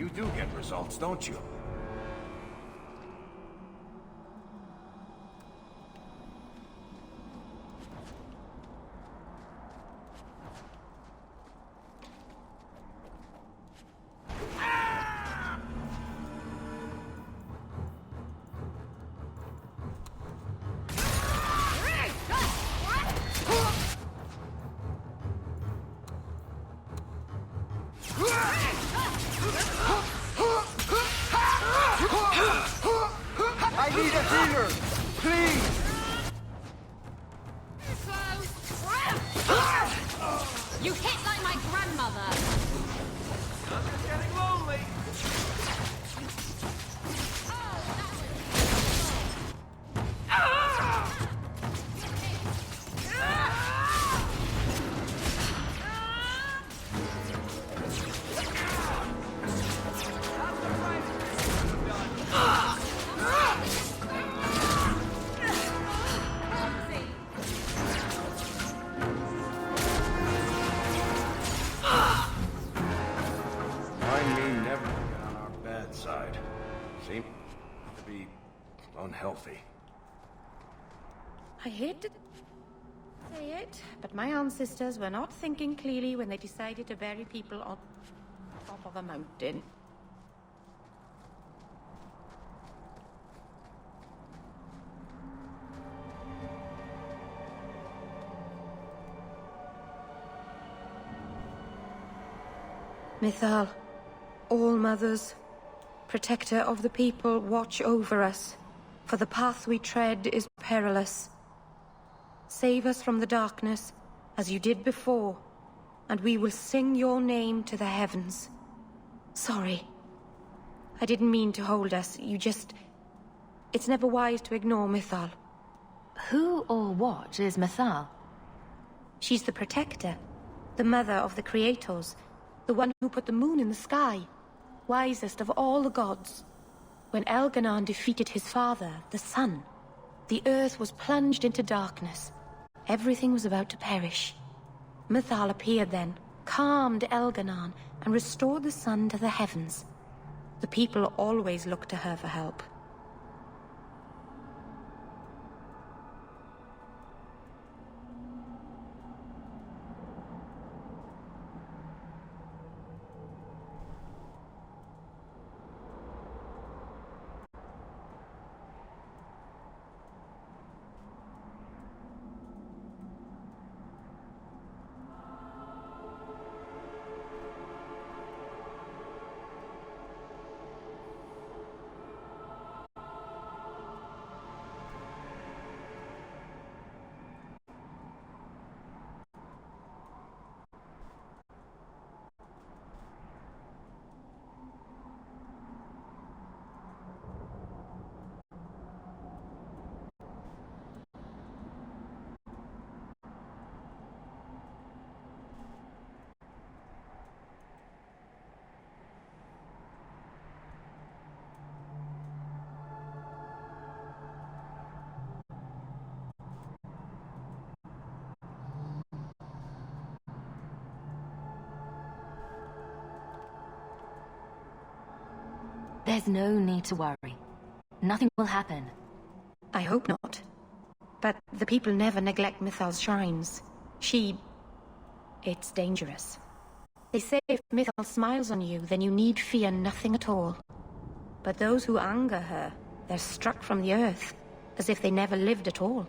You do get results, don't you? I need a healer, please! You hit like my grandmother! I'm just getting lonely! Side. Seem to be unhealthy. I hate to say it, but my ancestors were not thinking clearly when they decided to bury people on top of a mountain. Mythal, all mothers, protector of the people, watch over us, for the path we tread is perilous. Save us from the darkness, as you did before, and we will sing your name to the heavens. Sorry. I didn't mean to hold us, It's never wise to ignore Mythal. Who or what is Mythal? She's the protector, the mother of the creators, the one who put the moon in the sky, wisest of all the gods. When Elganon defeated his father, the sun, the earth was plunged into darkness. Everything was about to perish. Mythal appeared then, calmed Elganon, and restored the sun to the heavens. The people always looked to her for help. There's no need to worry. Nothing will happen. I hope not. But the people never neglect Mythal's shrines. It's dangerous. They say if Mythal smiles on you, then you need fear nothing at all. But those who anger her, they're struck from the earth, as if they never lived at all.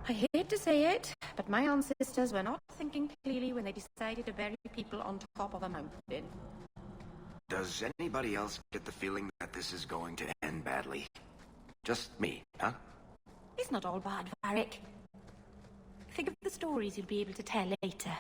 I hate to say it, but my ancestors were not thinking clearly when they decided to bury people on top of a mountain. Does anybody else get the feeling that this is going to end badly? Just me, huh? It's not all bad, Varric. Think of the stories you'll be able to tell later.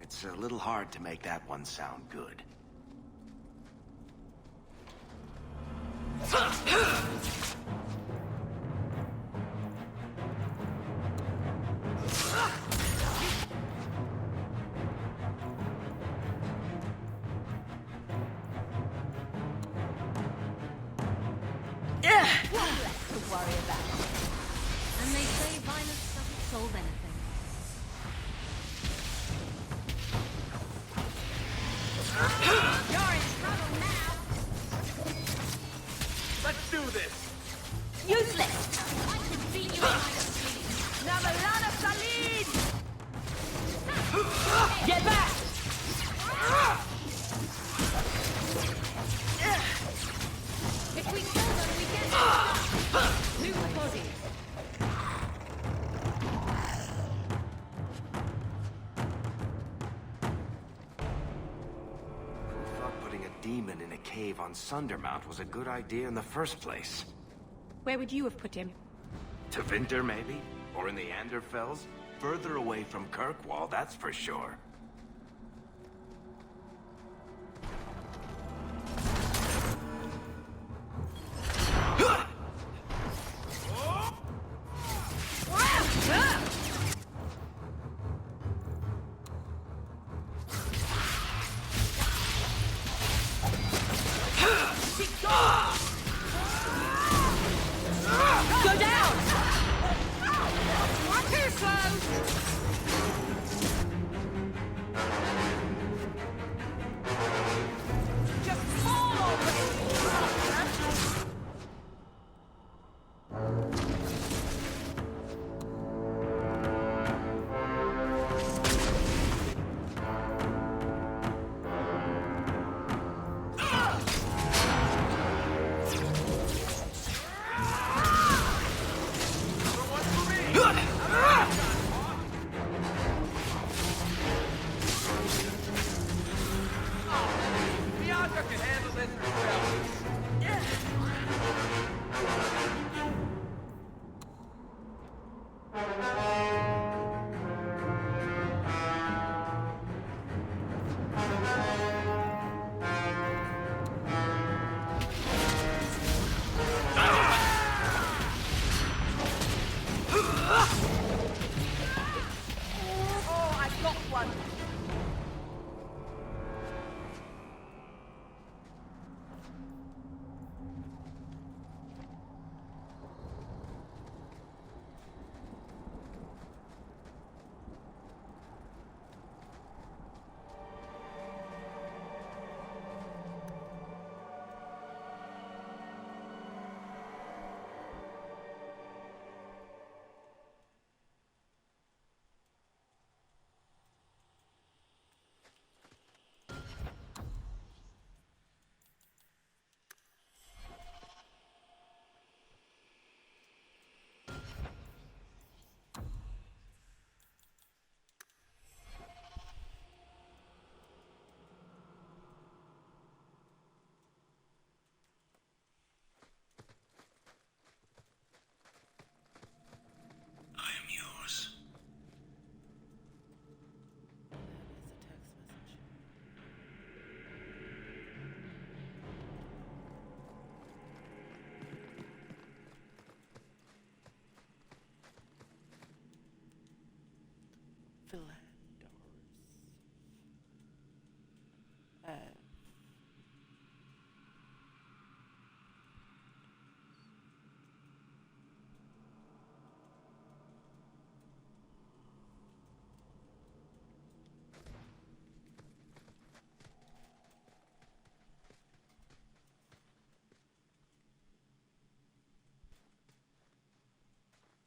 It's a little hard to make that one sound good. And they say violence doesn't solve anything. You're in trouble now! Let's do this! Useless! I could beat you in my sleep! Navalana Salid! Get back! If we kill them, we get them. New bodies. Who thought putting a demon in a cave on Sundermount was a good idea in the first place? Where would you have put him? To Winter, maybe? Or in the Anderfells? Further away from Kirkwall, that's for sure. Go down! Not too slow! Just fall already! Bianca can handle this herself. Oh, I got one!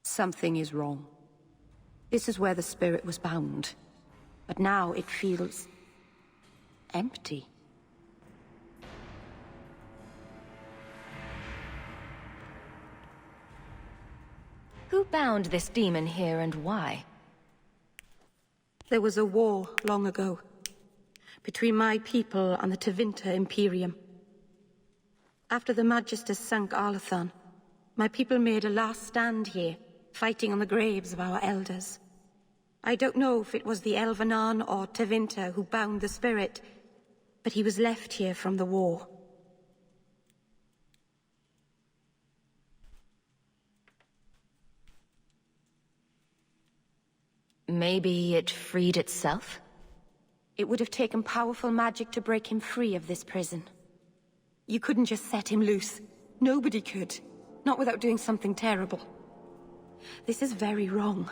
Something is wrong. This is where the spirit was bound. But now it feels empty. Who bound this demon here and why? There was a war long ago between my people and the Tevinter Imperium. After the Magisters sank Arlathan, my people made a last stand here, fighting on the graves of our elders. I don't know if it was the Elvenan or Tevinter who bound the spirit, but he was left here from the war. Maybe it freed itself? It would have taken powerful magic to break him free of this prison. You couldn't just set him loose. Nobody could. Not without doing something terrible. This is very wrong.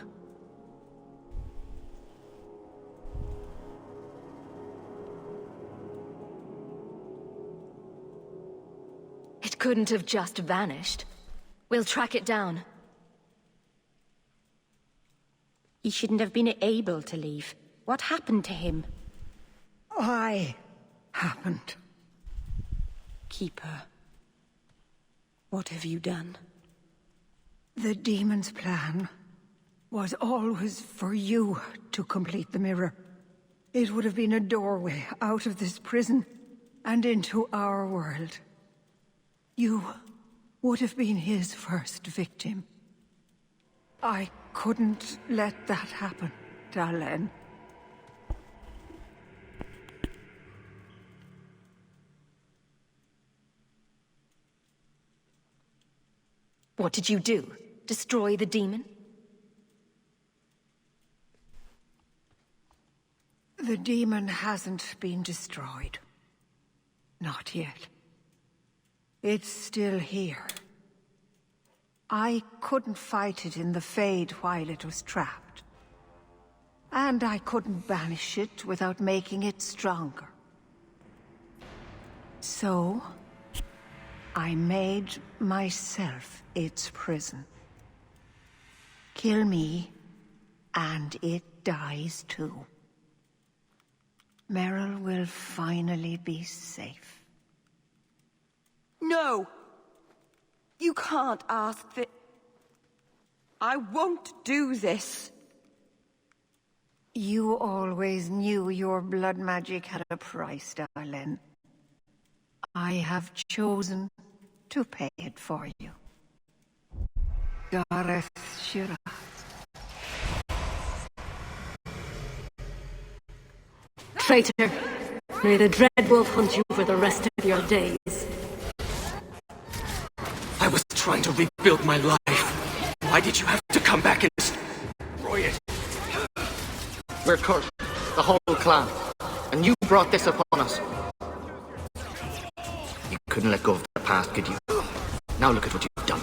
It couldn't have just vanished. We'll track it down. He shouldn't have been able to leave. What happened to him? I happened. Keeper. What have you done? The demon's plan was always for you to complete the mirror. It would have been a doorway out of this prison and into our world. You would have been his first victim. I couldn't let that happen, Dalen. What did you do? Destroy the demon? The demon hasn't been destroyed. Not yet. It's still here. I couldn't fight it in the Fade while it was trapped. And I couldn't banish it without making it stronger. So, I made myself its prison. Kill me, and it dies too. Meryl will finally be safe. No! You can't ask that. I won't do this. You always knew your blood magic had a price, Darlene. I have chosen to pay it for you. Gareth Shira. Traitor! May the Dreadwolf hunt you for the rest of your days. I was trying to rebuild my life. Why did you have to come back and destroy it? We're cursed, the whole clan. And you brought this upon us. You couldn't let go of the past, could you? Now look at what you've done.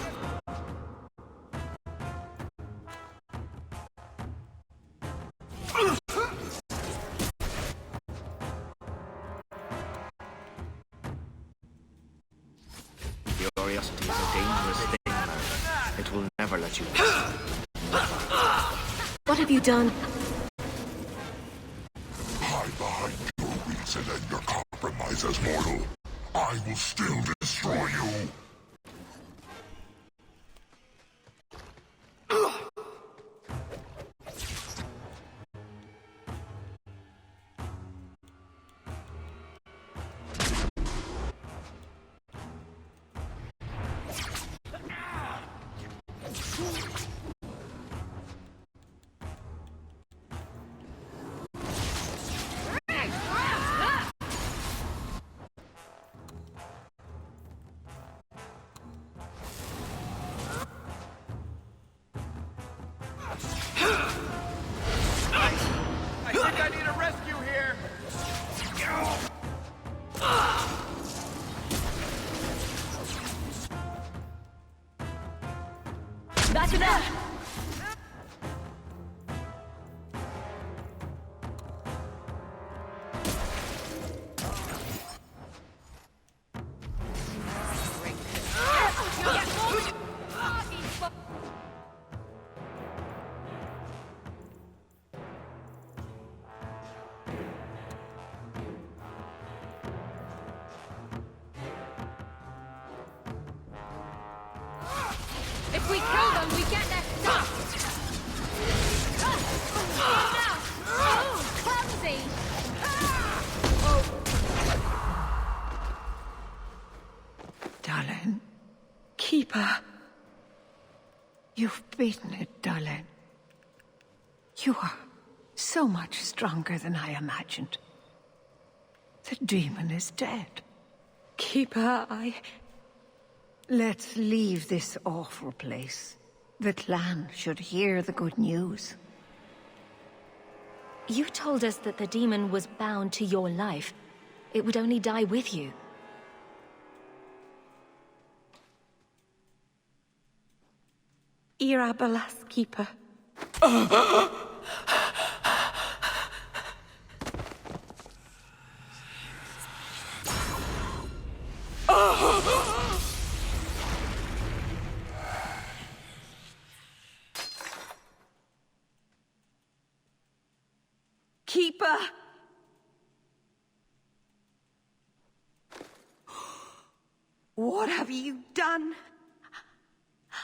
Curiosity is a dangerous thing, man. It will never let you rest. What have you done? Hide behind your reason and your compromises, mortal. I will still destroy you. I think I need a rescue here. That's enough! If we kill them, we get their stuff! Clumsy! Dalen. Keeper. You've beaten it, Dalen. You are so much stronger than I imagined. The demon is dead. Keeper, Let's leave this awful place. The clan should hear the good news. You told us that the demon was bound to your life. It would only die with you. Irabelas keeper. Keeper! What have you done?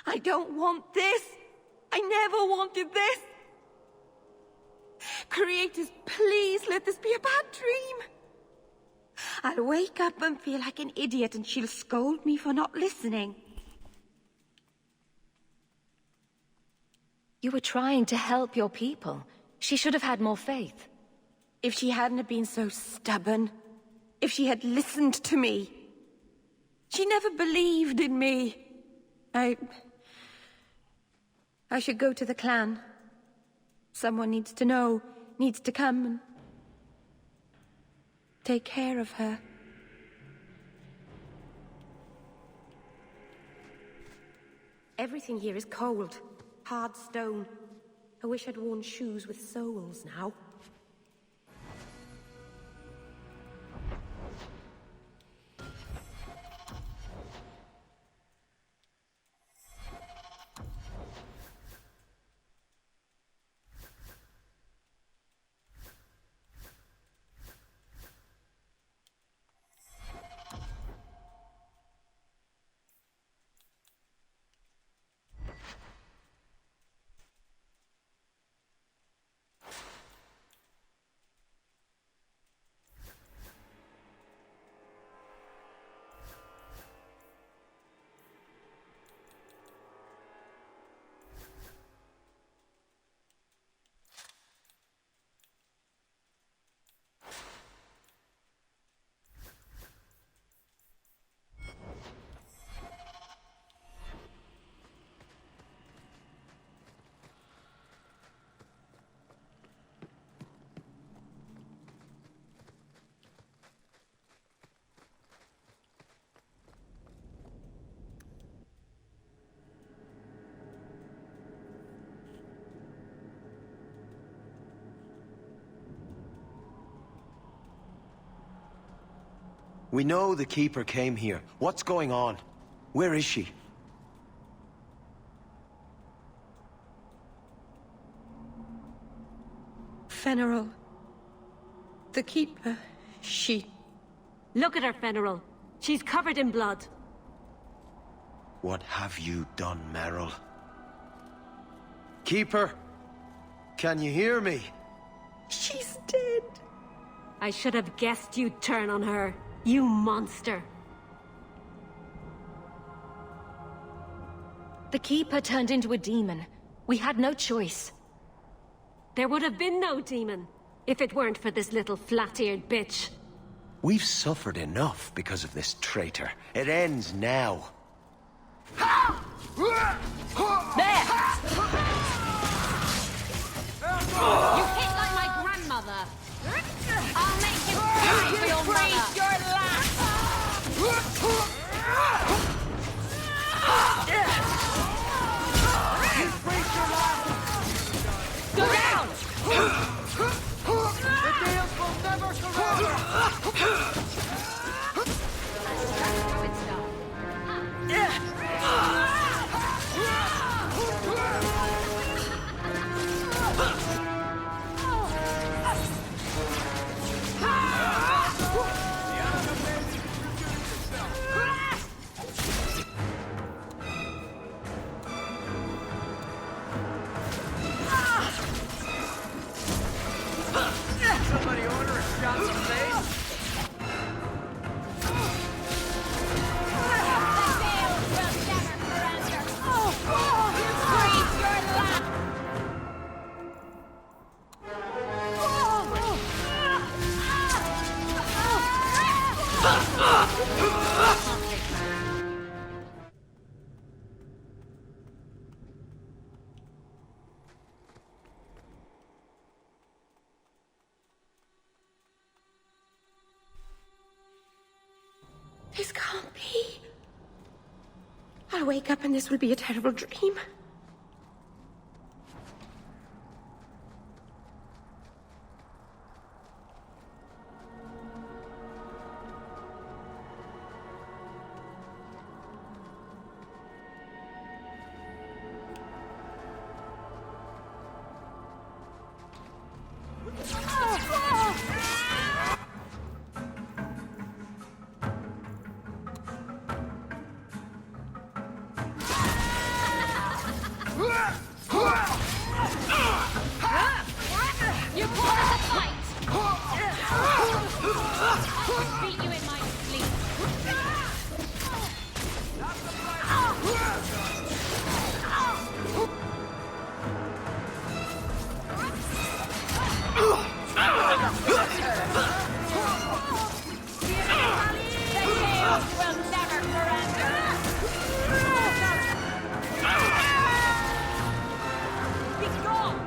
I don't want this. I never wanted this. Creators, please let this be a bad dream. I'll wake up and feel like an idiot and she'll scold me for not listening. You were trying to help your people. She should have had more faith. If she hadn't have been so stubborn, if she had listened to me. She never believed in me. I should go to the clan. Someone needs to know, needs to come and take care of her. Everything here is cold, hard stone. I wish I'd worn shoes with soles now. We know the Keeper came here. What's going on? Where is she? Fenrir. The Keeper. She... Look at her, Fenrir. She's covered in blood. What have you done, Meryl? Keeper? Can you hear me? She's dead. I should have guessed you'd turn on her. You monster. The Keeper turned into a demon. We had no choice. There would have been no demon, if it weren't for this little flat-eared bitch. We've suffered enough because of this traitor. It ends now. There! You hit like my grandmother. I'll make you cry for your mother. Your last. Go down! The deals will never surrender! Somebody order a shot in the face? This can't be. I'll wake up and this will be a terrible dream. You call it a fight? I'll beat you in my sleep. Will never surrender. Be gone.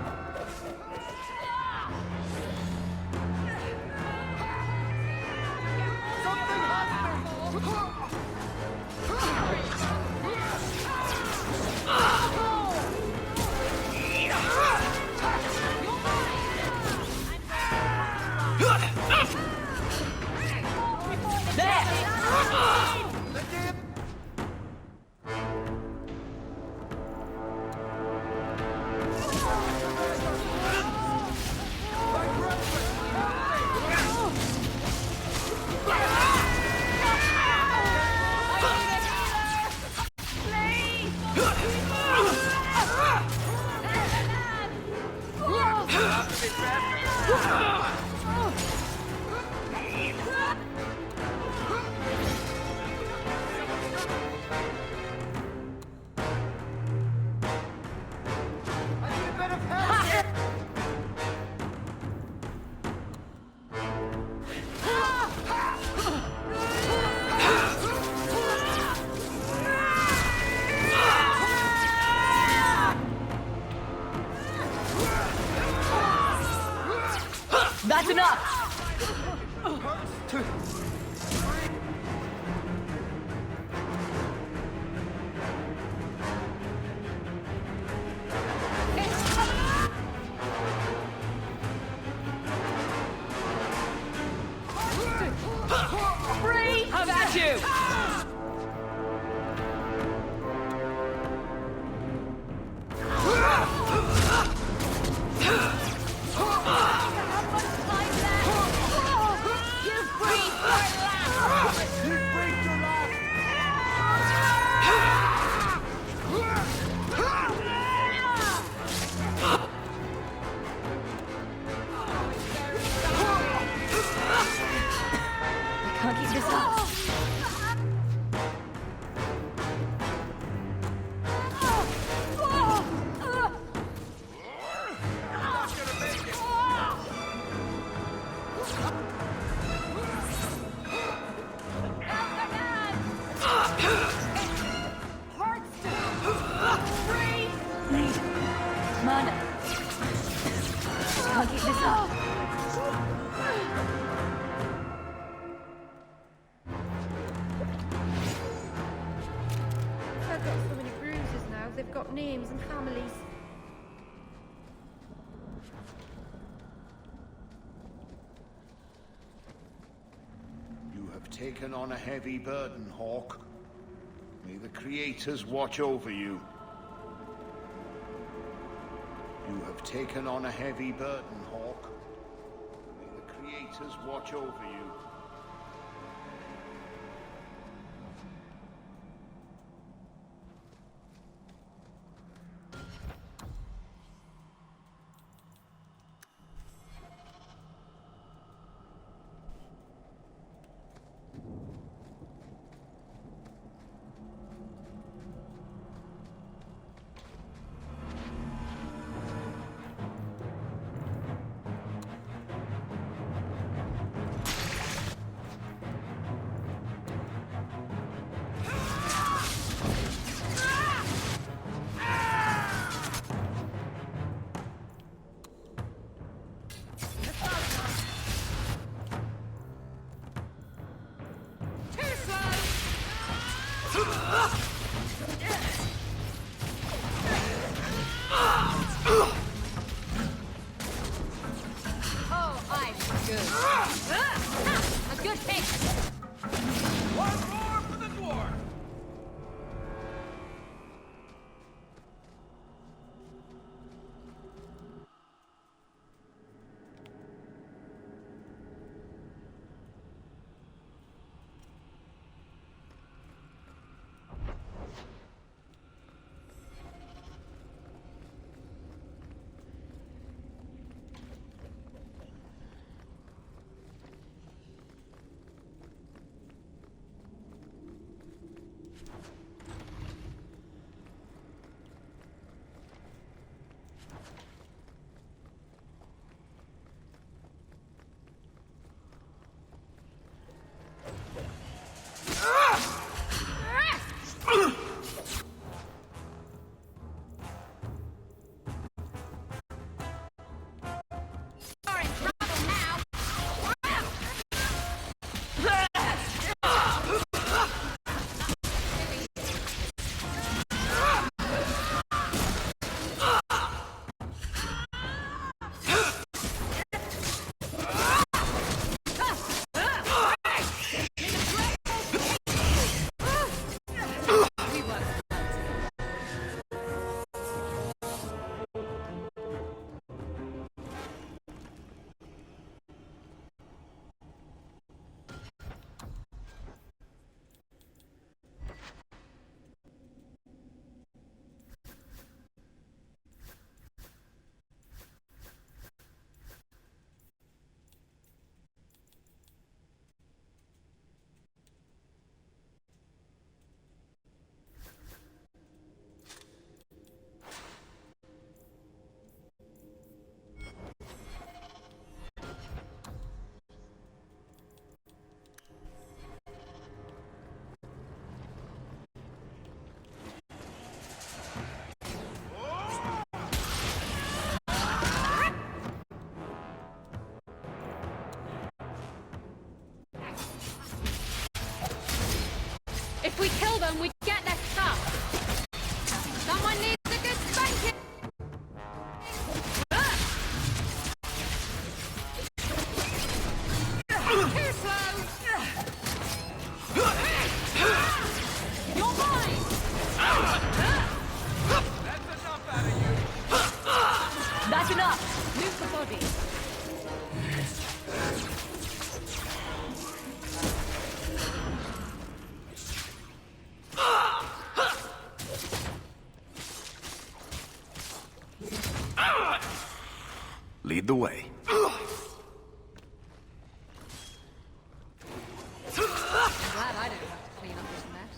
That's enough! Free! How about you? Can't keep this up. Mana. Can't keep this up. I've got so many bruises now. They've got names and families. You have taken on a heavy burden, Hawk. May the Creators watch over you. You have taken on a heavy burden, Hawk. May the Creators watch over you. Oh, I'm good. A good pick. One more for the dwarf. If we kill them, we get their stuff. Someone needs a good spanking. Too slow. You're mine. That's enough out of you. That's enough. Move the body. Lead the way. I'm glad I don't have to clean up this mess.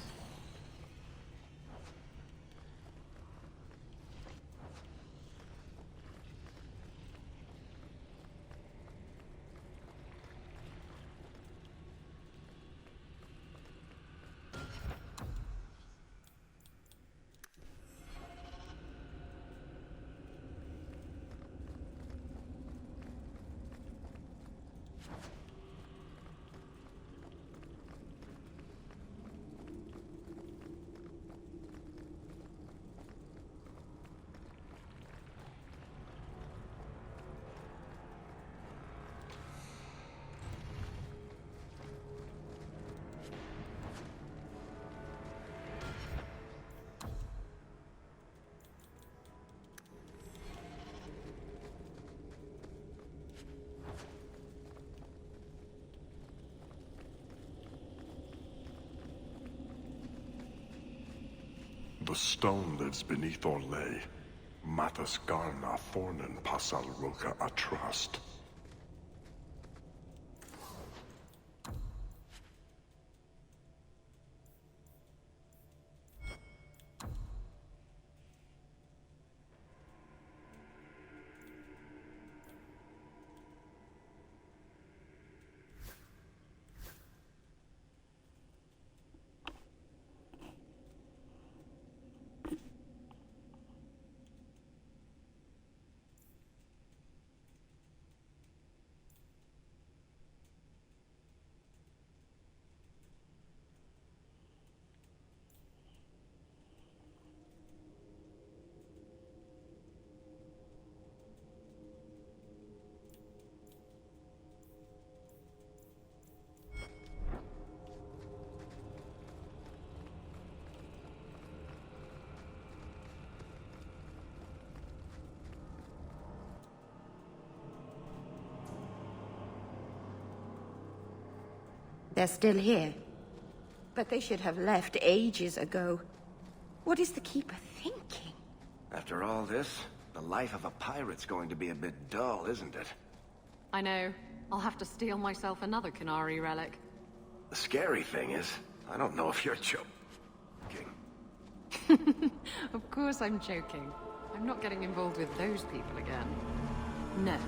The stone lives beneath Orlais. Mathas Garna Fornan Pasal Roka Atrust. They're still here. But they should have left ages ago. What is the Keeper thinking? After all this, the life of a pirate's going to be a bit dull, isn't it? I know. I'll have to steal myself another Canary relic. The scary thing is, I don't know if you're joking. Of course I'm joking. I'm not getting involved with those people again. No.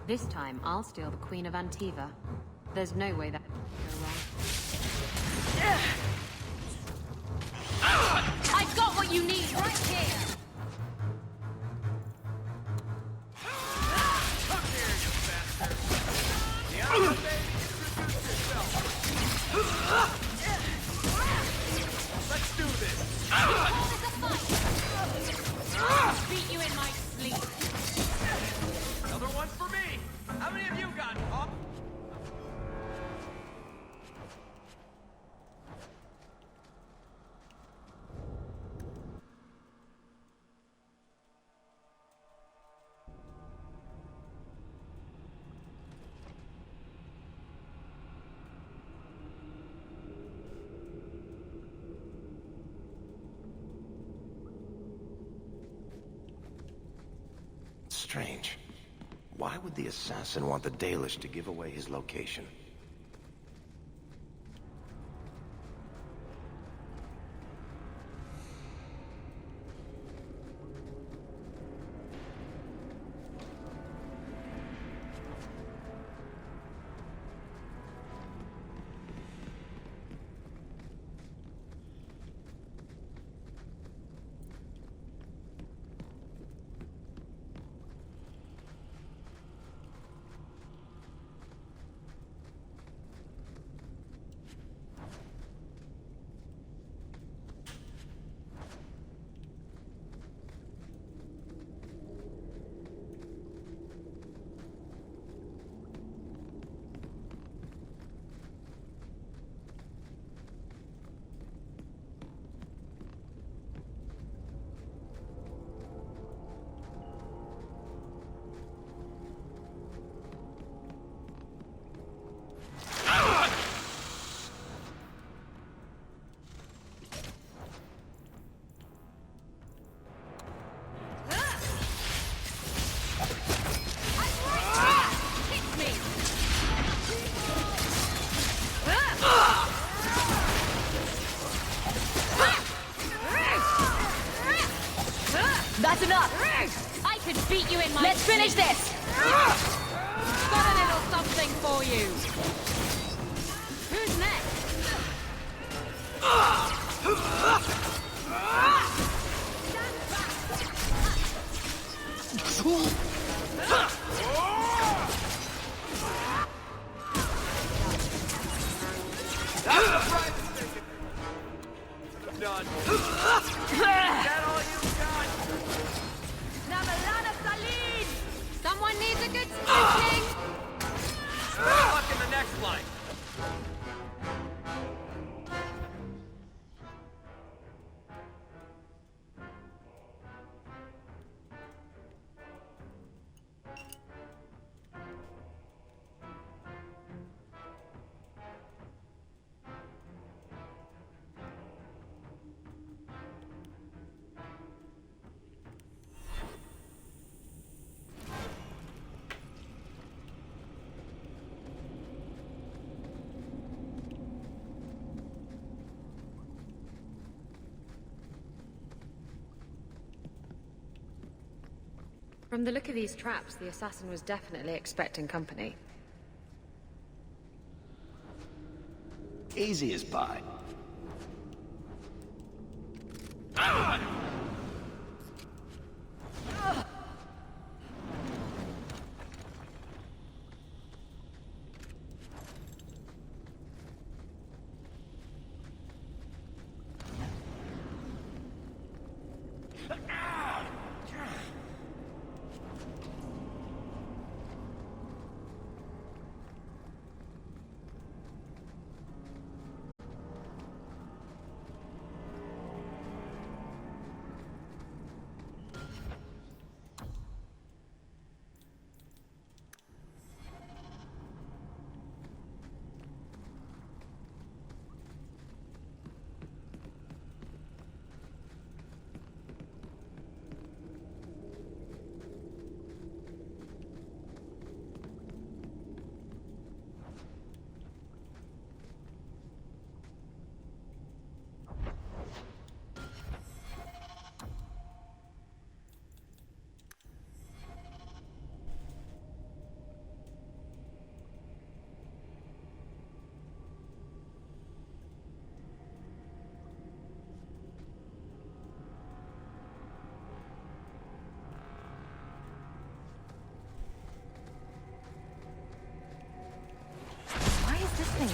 This time, I'll steal the Queen of Antiva. There's no way that could go wrong. I've got what you need right here! Come here, you bastard! Yeah, baby, introduce yourself! Let's do this! Beat you in my sleep! Another one for me! How many of you got, Pop? Strange. Why would the assassin want the Dalish to give away his location? That's enough! I could beat you in my... Let's finish this! Got a little something for you. Who's next? That's the price of taking. Done. Is that all you got? Namalana Salid! Someone needs a good spanking! Good luck in the next line. From the look of these traps, the assassin was definitely expecting company. Easy as pie. This thing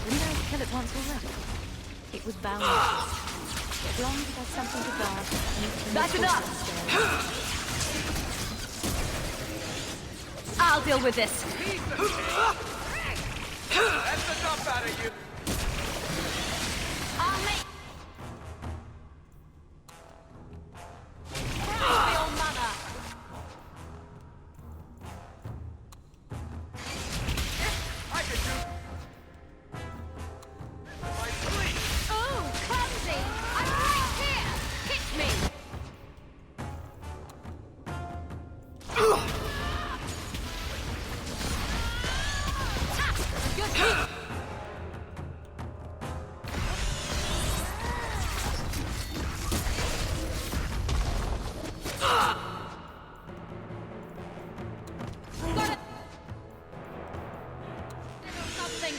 didn't I kill it once already? It was bound. As long as it has something to guard. That's enough! I'll deal with this. That's enough out of you. I'll make...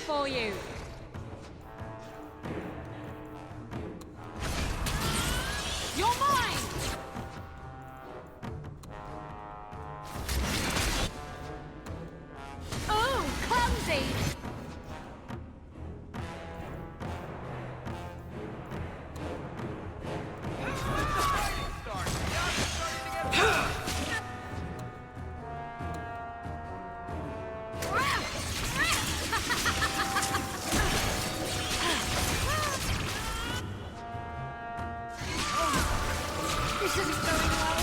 For you. You're mine! Oh, clumsy! This isn't going well.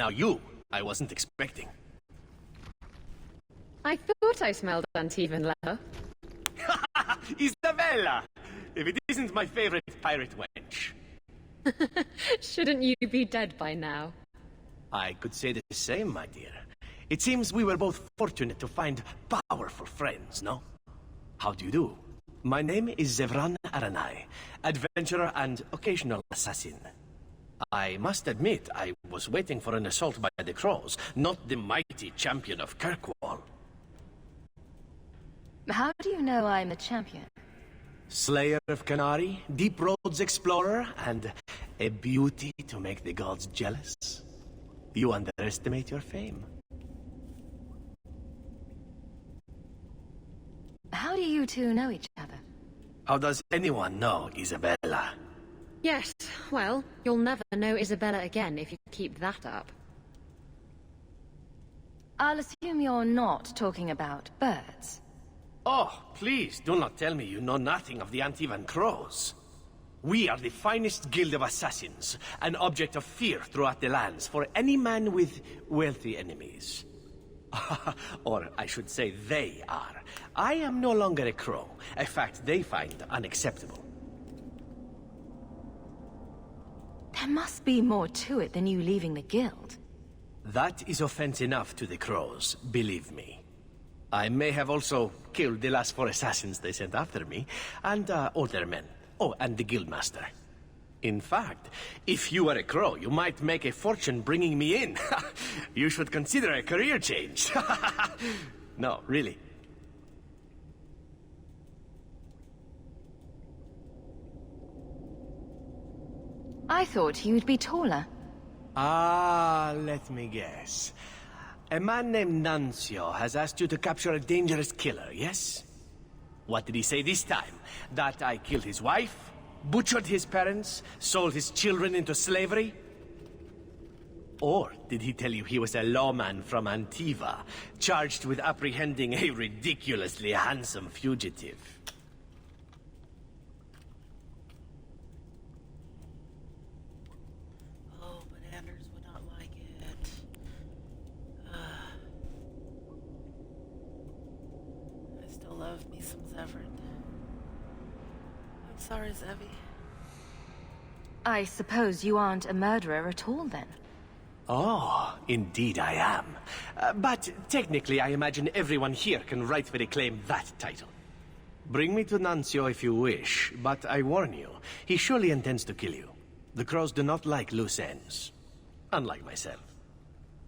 Now you, I wasn't expecting. I thought I smelled Antivan leather. Isabella! If it isn't my favorite pirate wench. Shouldn't you be dead by now? I could say the same, my dear. It seems we were both fortunate to find powerful friends, no? How do you do? My name is Zevran Aranai, adventurer and occasional assassin. I must admit, I was waiting for an assault by the Crows, not the mighty champion of Kirkwall. How do you know I'm a champion? Slayer of Canary, Deep Roads explorer, and a beauty to make the gods jealous. You underestimate your fame. How do you two know each other? How does anyone know Isabella? Yes, well, you'll never know Isabella again if you keep that up. I'll assume you're not talking about birds. Oh, please, do not tell me you know nothing of the Antivan Crows. We are the finest guild of assassins, an object of fear throughout the lands for any man with wealthy enemies. Or I should say they are. I am no longer a crow, a fact they find unacceptable. There must be more to it than you leaving the guild. That is offense enough to the Crows, believe me. I may have also killed the last 4 assassins they sent after me, and older men. Oh, and the guildmaster. In fact, if you were a crow, you might make a fortune bringing me in. You should consider a career change. No, really. I thought you'd be taller. Ah, let me guess. A man named Nuncio has asked you to capture a dangerous killer, yes? What did he say this time? That I killed his wife? Butchered his parents? Sold his children into slavery? Or did he tell you he was a lawman from Antiva, charged with apprehending a ridiculously handsome fugitive? Oh, but Anders would not like it. I still love me some Zevran. I'm sorry, Zevi. I suppose you aren't a murderer at all, then? Oh, indeed I am. But technically, I imagine everyone here can rightfully claim that title. Bring me to Nuncio if you wish, but I warn you, he surely intends to kill you. The Crows do not like loose ends. Unlike myself.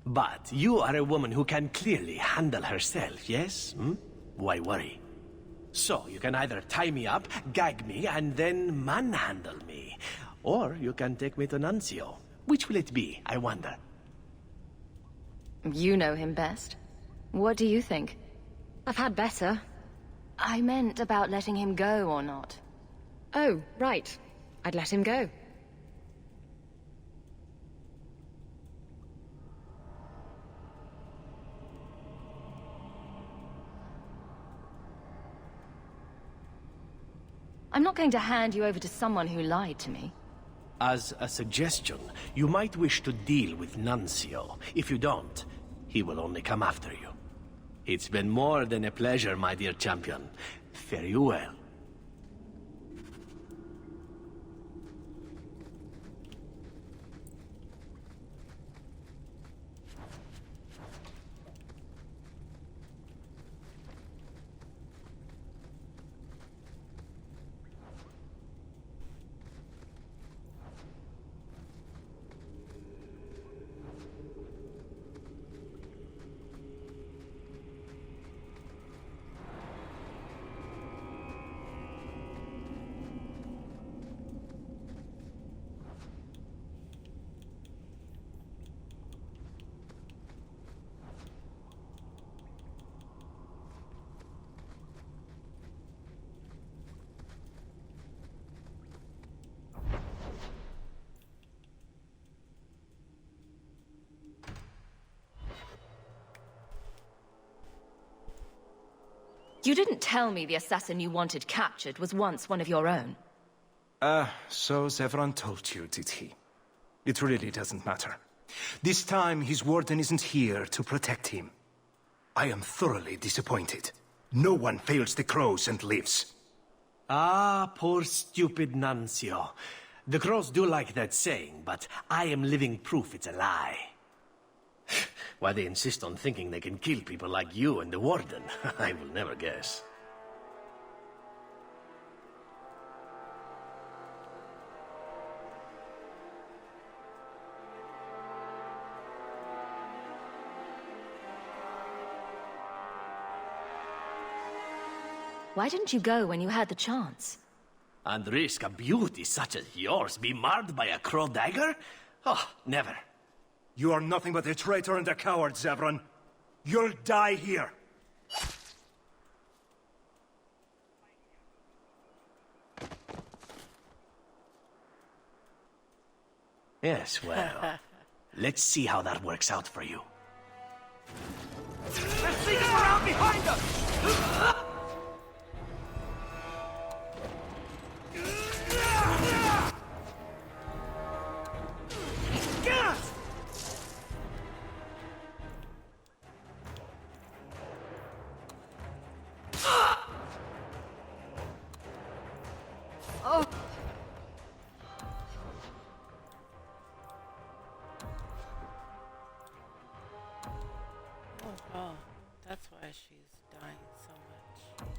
But you are a woman who can clearly handle herself, yes? Why worry? So, you can either tie me up, gag me, and then manhandle me. Or you can take me to Nuncio. Which will it be, I wonder? You know him best. What do you think? I've had better. I meant about letting him go or not. Oh, right. I'd let him go. I'm not going to hand you over to someone who lied to me. As a suggestion, you might wish to deal with Nuncio. If you don't, he will only come after you. It's been more than a pleasure, my dear champion. Fare you well. You didn't tell me the assassin you wanted captured was once one of your own. So Zevran told you, did he? It really doesn't matter. This time, his warden isn't here to protect him. I am thoroughly disappointed. No one fails the crows and lives. Ah, poor stupid Nuncio. The crows do like that saying, but I am living proof it's a lie. Why they insist on thinking they can kill people like you and the warden, I will never guess. Why didn't you go when you had the chance? And risk a beauty such as yours be marred by a crow dagger? Oh, never. You are nothing but a traitor and a coward, Zevran. You'll die here. Yes, well, let's see how that works out for you. They're sneaking around behind us! Oh, that's why she's dying so much.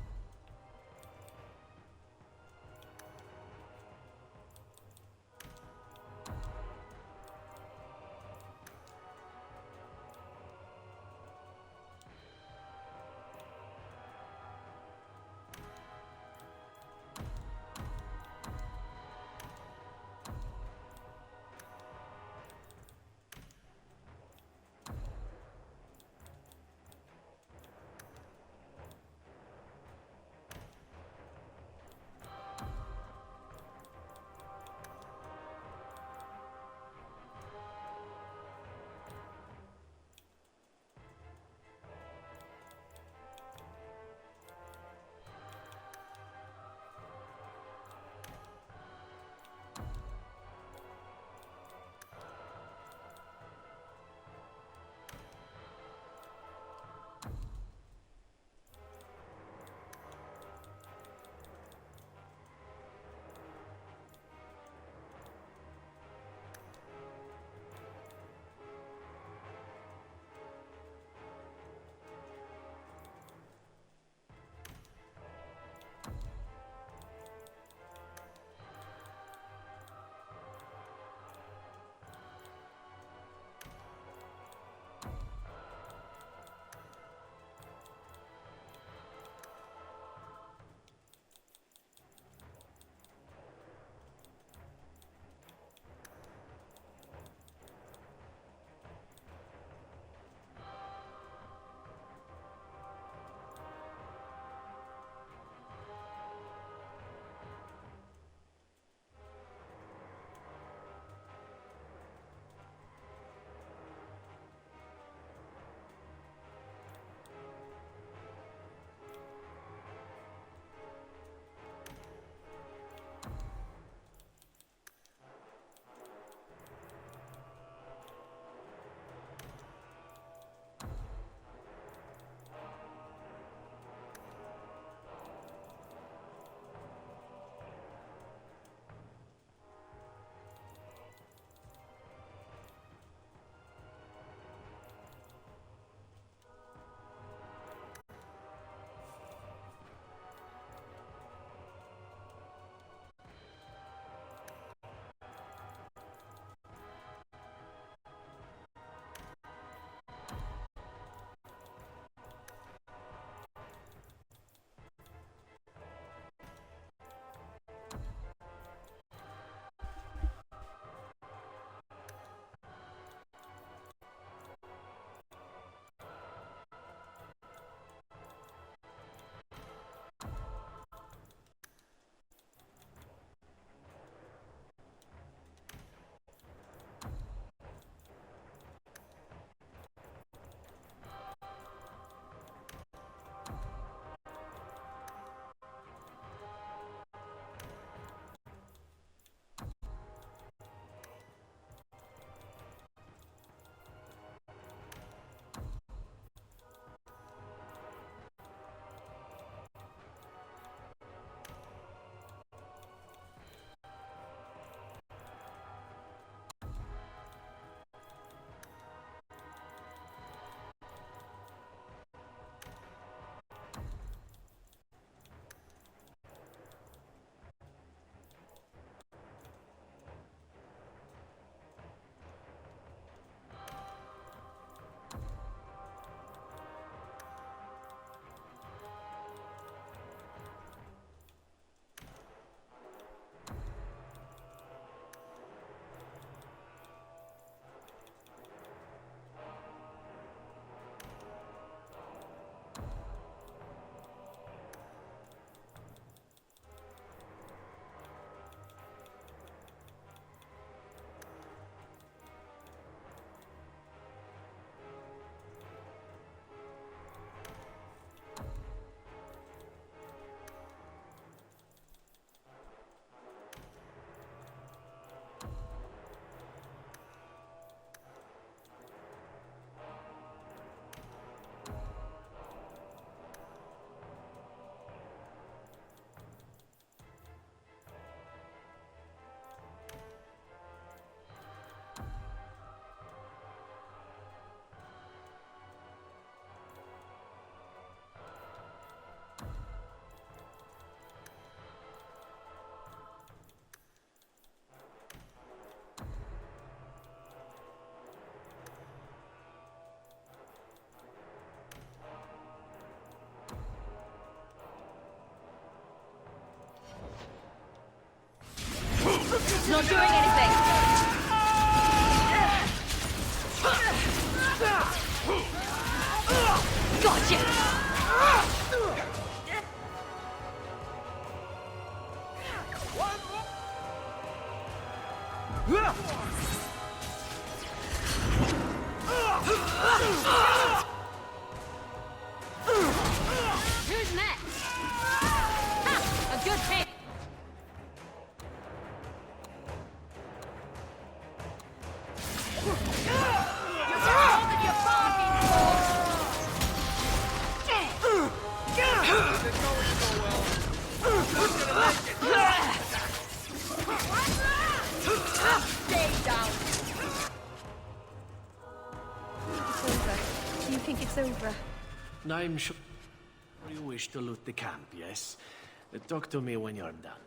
That's not doing anything! Gotcha! Who's next? Ha! A good hit! Stay down. It's over. Do you think it's over? I'm sure you wish to loot the camp, yes? Talk to me when you're done.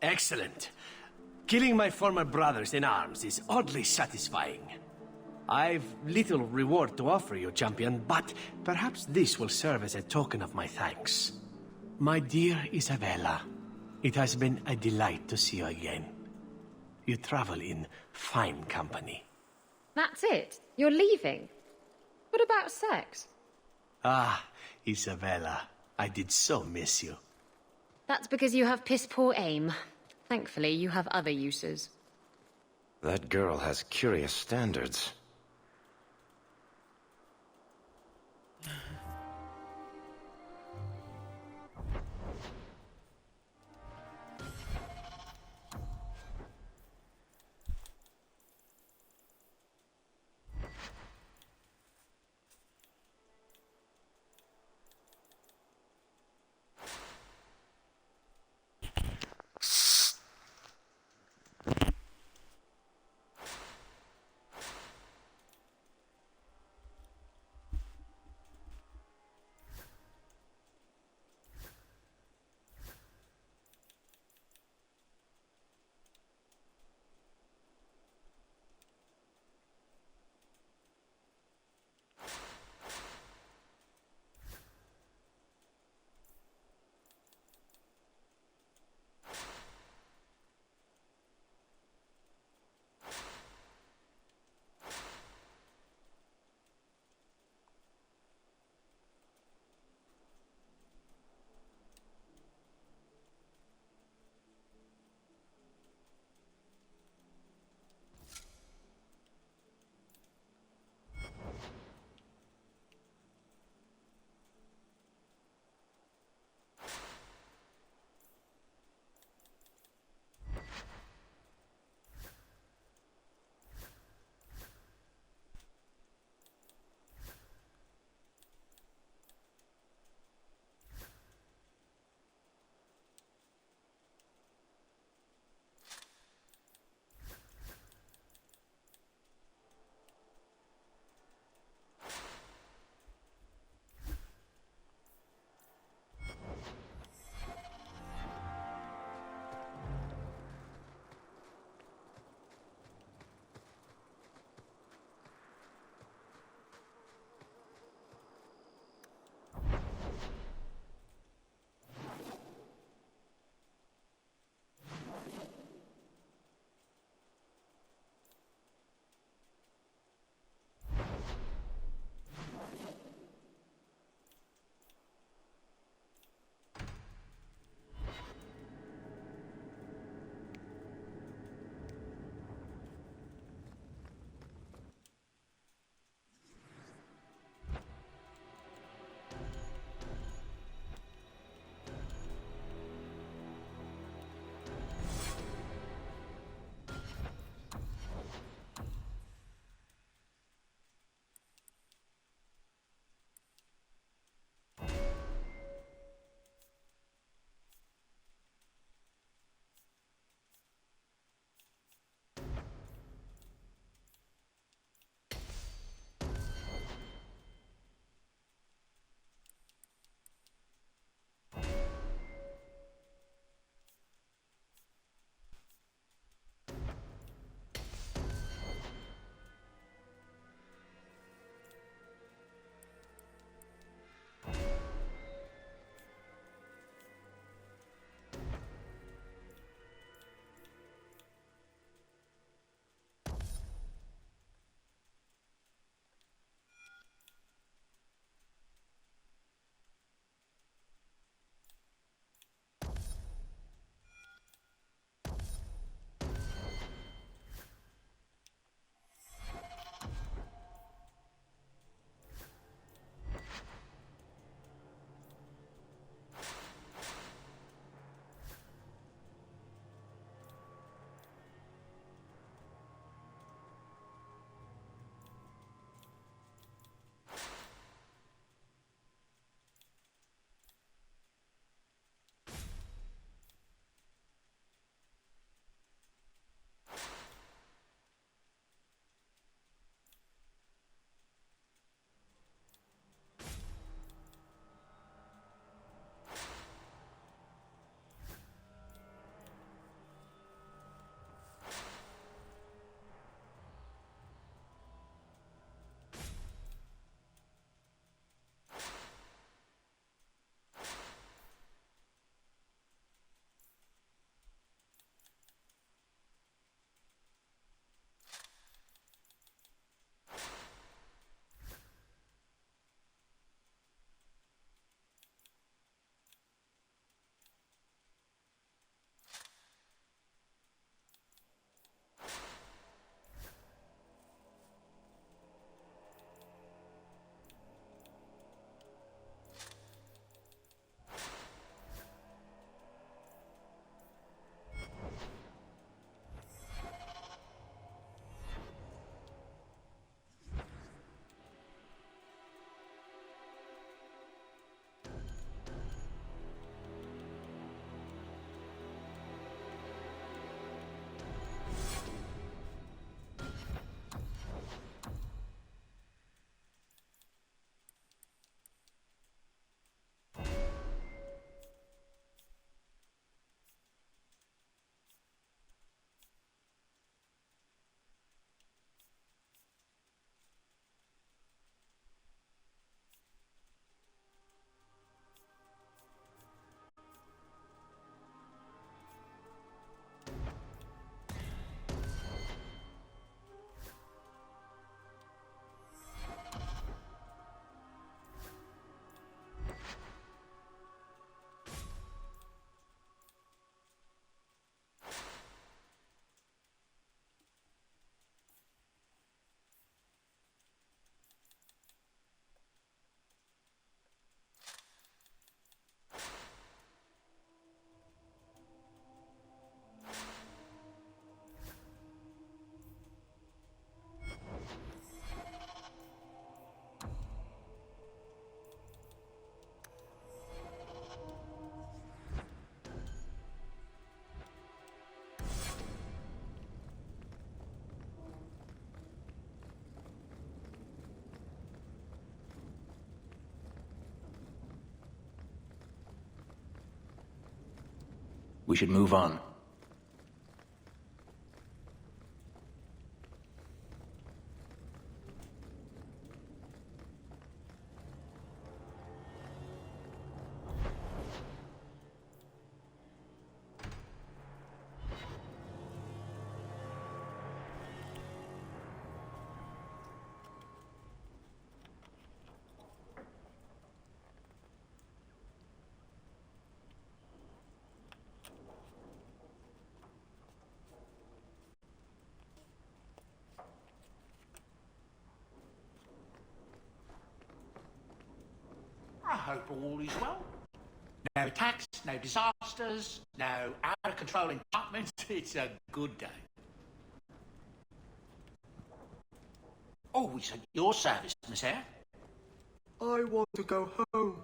Excellent. Killing my former brothers in arms is oddly satisfying. I've little reward to offer you, champion, but perhaps this will serve as a token of my thanks. My dear Isabella, it has been a delight to see you again. You travel in fine company. That's it? You're leaving? What about sex? Ah, Isabella, I did so miss you. That's because you have piss-poor aim. Thankfully, you have other uses. That girl has curious standards. We should move on. I hope all is well. No attacks, no disasters, no out-of-control enchantments. It's a good day. Always at your service, Miss Eyre. I want to go home.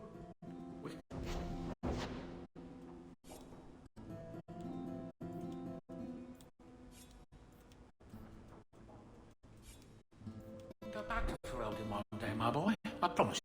Go back to Fryeja one day, my boy. I promise.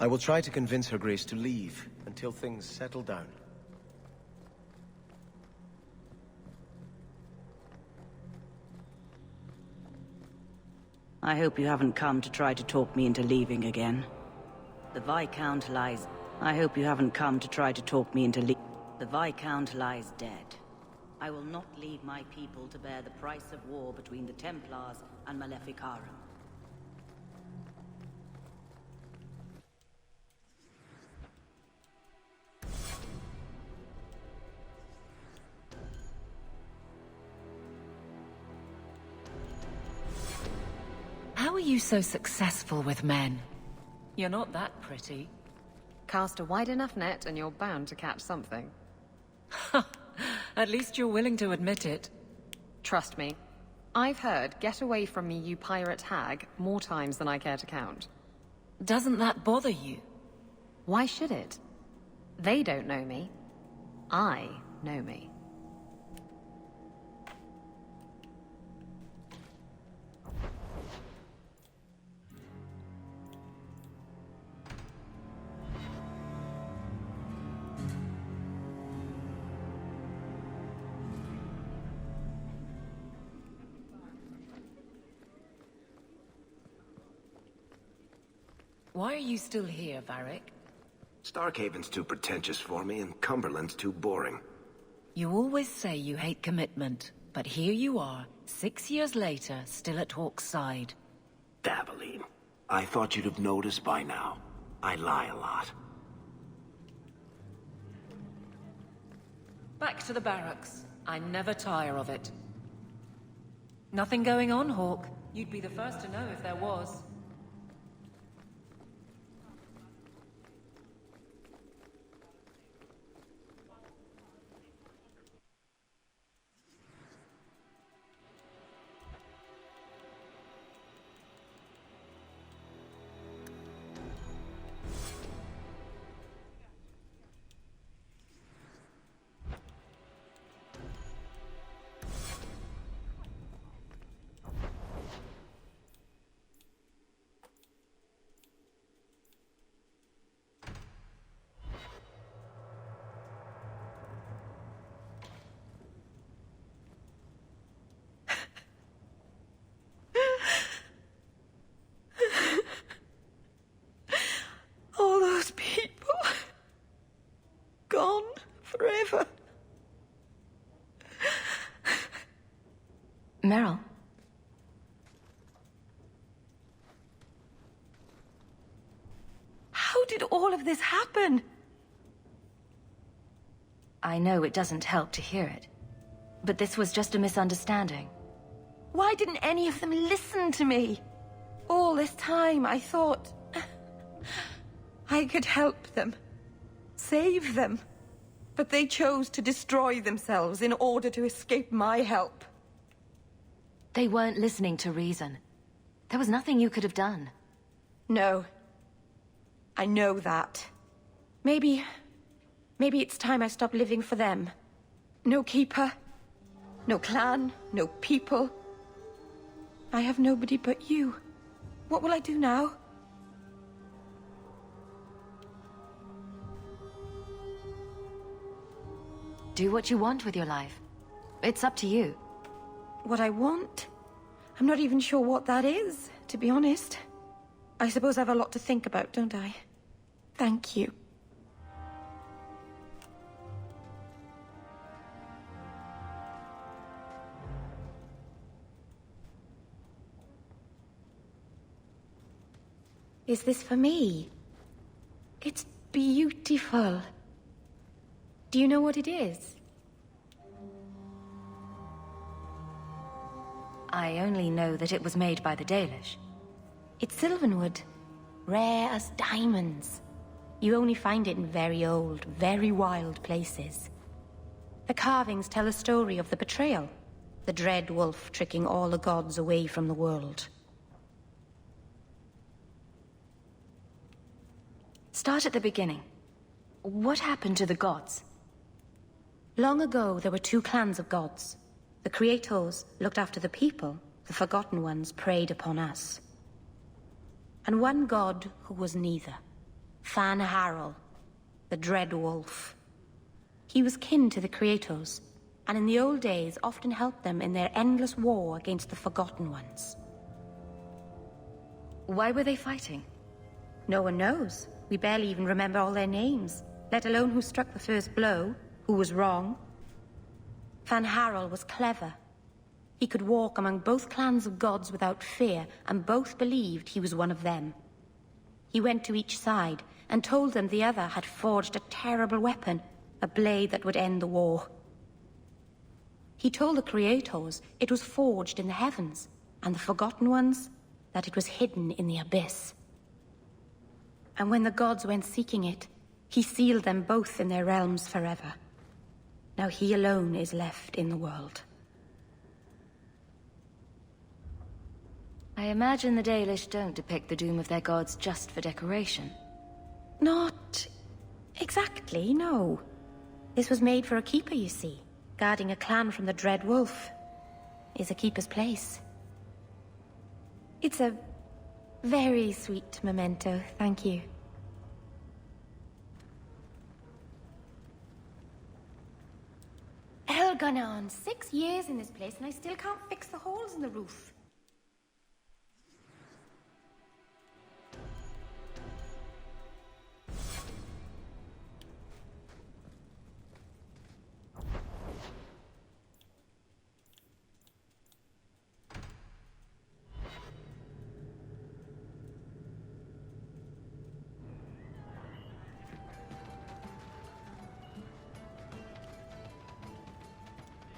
I will try to convince Her Grace to leave until things settle down. I hope you haven't come to try to talk me into leaving again. The Viscount lies... I hope you haven't come to try to talk me into The Viscount lies dead. I will not leave my people to bear the price of war between the Templars and Maleficarum. How are you so successful with men? You're not that pretty. Cast a wide enough net and you're bound to catch something. At least you're willing to admit it. Trust me. I've heard "get away from me, you pirate hag" more times than I care to count. Doesn't that bother you? Why should it? They don't know me. I know me. Why are you still here, Varric? Starkhaven's too pretentious for me, and Cumberland's too boring. You always say you hate commitment, but here you are, 6 years later, still at Hawke's side. Daveline, I thought you'd have noticed by now. I lie a lot. Back to the barracks. I never tire of it. Nothing going on, Hawke. You'd be the first to know if there was. forever. Meryl. How did all of this happen? I know it doesn't help to hear it, but this was just a misunderstanding. Why didn't any of them listen to me? All this time I thought I could help them, save them. But they chose to destroy themselves in order to escape my help. They weren't listening to reason. There was nothing you could have done. No. I know that. Maybe it's time I stop living for them. No keeper, no clan, no people. I have nobody but you. What will I do now? Do what you want with your life. It's up to you. What I want? I'm not even sure what that is, to be honest. I suppose I have a lot to think about, don't I? Thank you. Is this for me? It's beautiful. Do you know what it is? I only know that it was made by the Dalish. It's sylvanwood, rare as diamonds. You only find it in very old, very wild places. The carvings tell a story of the betrayal, the dread wolf tricking all the gods away from the world. Start at the beginning. What happened to the gods? Long ago, there were two clans of gods. The Creators looked after the people, the Forgotten Ones preyed upon us. And one god who was neither. Fan Harel, the Dread Wolf. He was kin to the Creators, and in the old days often helped them in their endless war against the Forgotten Ones. Why were they fighting? No one knows. We barely even remember all their names, let alone who struck the first blow, who was wrong. Fan Harel was clever. He could walk among both clans of gods without fear, and both believed he was one of them. He went to each side and told them the other had forged a terrible weapon, a blade that would end the war. He told the Creators it was forged in the heavens, and the Forgotten Ones that it was hidden in the abyss. And when the gods went seeking it, he sealed them both in their realms forever. Now he alone is left in the world. I imagine the Dalish don't depict the doom of their gods just for decoration. Not exactly, no. This was made for a keeper, you see. Guarding a clan from the Dread Wolf is a keeper's place. It's a very sweet memento, thank you. Elganon, 6 years in this place and I still can't fix the holes in the roof.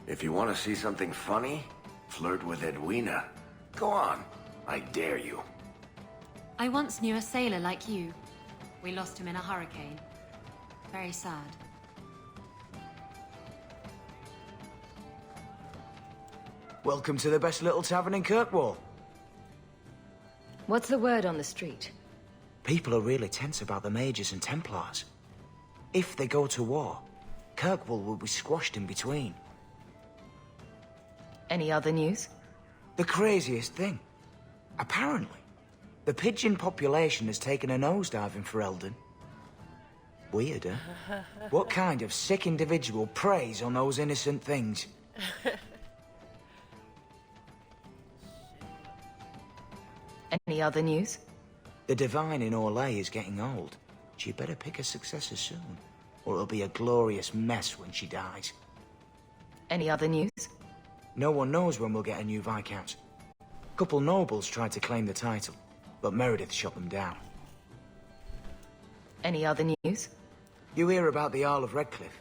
If you want to see something funny, flirt with Edwina. Go on. I dare you. I once knew a sailor like you. We lost him in a hurricane. Very sad. Welcome to the best little tavern in Kirkwall. What's the word on the street? People are really tense about the Mages and Templars. If they go to war, Kirkwall will be squashed in between. Any other news? The craziest thing. Apparently, the pigeon population has taken a nosedive in Ferelden. Weird, huh? What kind of sick individual preys on those innocent things? Any other news? The Divine in Orlais is getting old. She better pick a successor soon. or it'll be a glorious mess when she dies. Any other news? No one knows when we'll get a new Viscount. A couple nobles tried to claim the title, but Meridith shot them down. Any other news? You hear about the Earl of Redcliffe?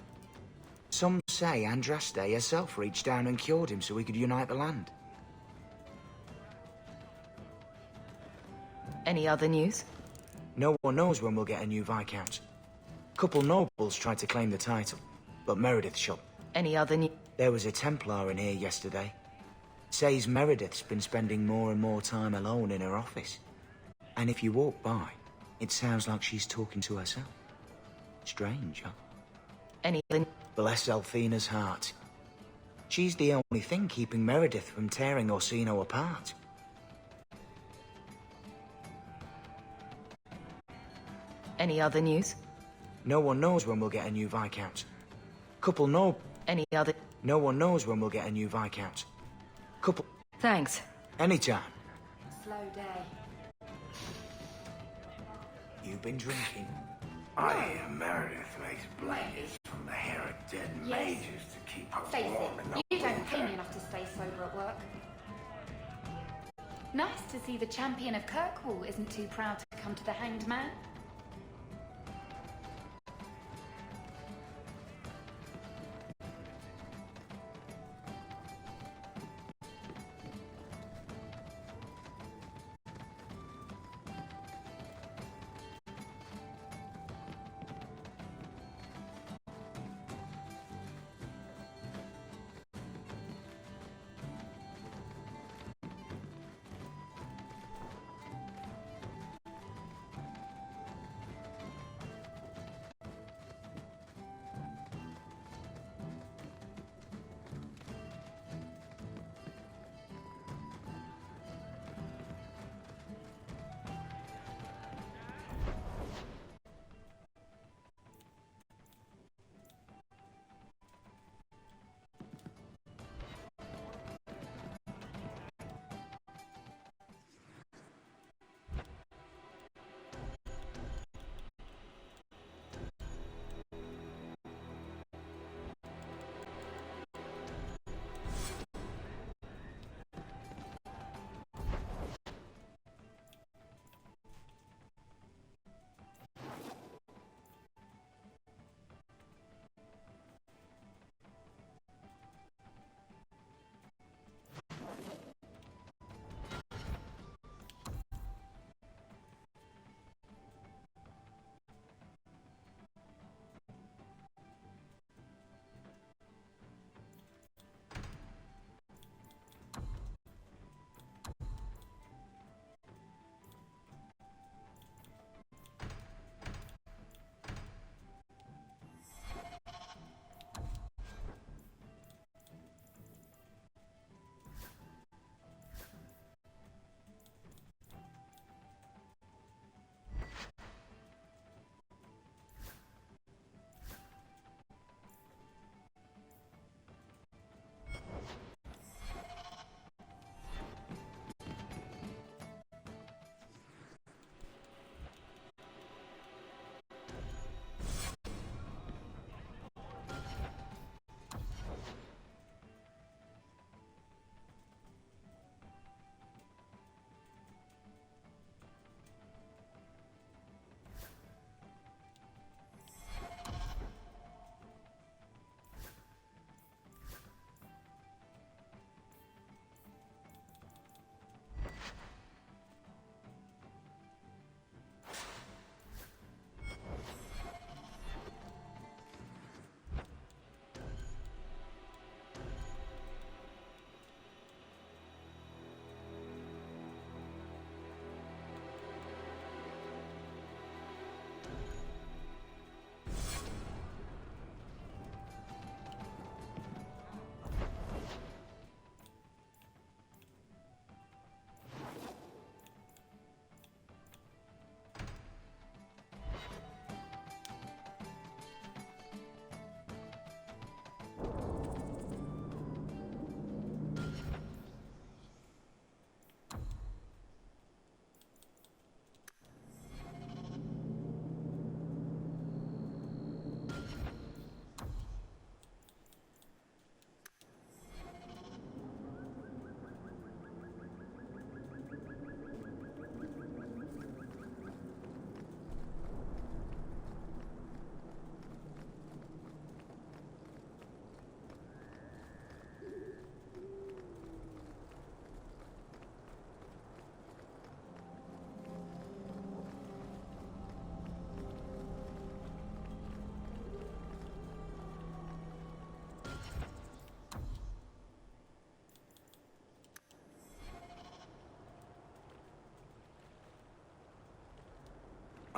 Some say Andraste herself reached down and cured him so he could unite the land. Any other news? No one knows when we'll get a new Viscount. A couple nobles tried to claim the title, but Meridith shot. Any other news? There was a Templar in here yesterday. Says Meridith's been spending more and more time alone in her office. And if you walk by, it sounds like she's talking to herself. Strange, huh? Any other... Bless Althena's heart. She's the only thing keeping Meridith from tearing Orsino apart. Any other news? No one knows when we'll get a new Viscount. Couple know... Any other... No one knows when we'll get a new Viscount. Couple... Thanks. Anytime. Slow day. You've been drinking? Meredith makes blankets from the hair of dead mages to keep her Face warm in the it, you don't pay me enough to stay sober at work. Nice to see the champion of Kirkwall isn't too proud to come to the Hanged Man.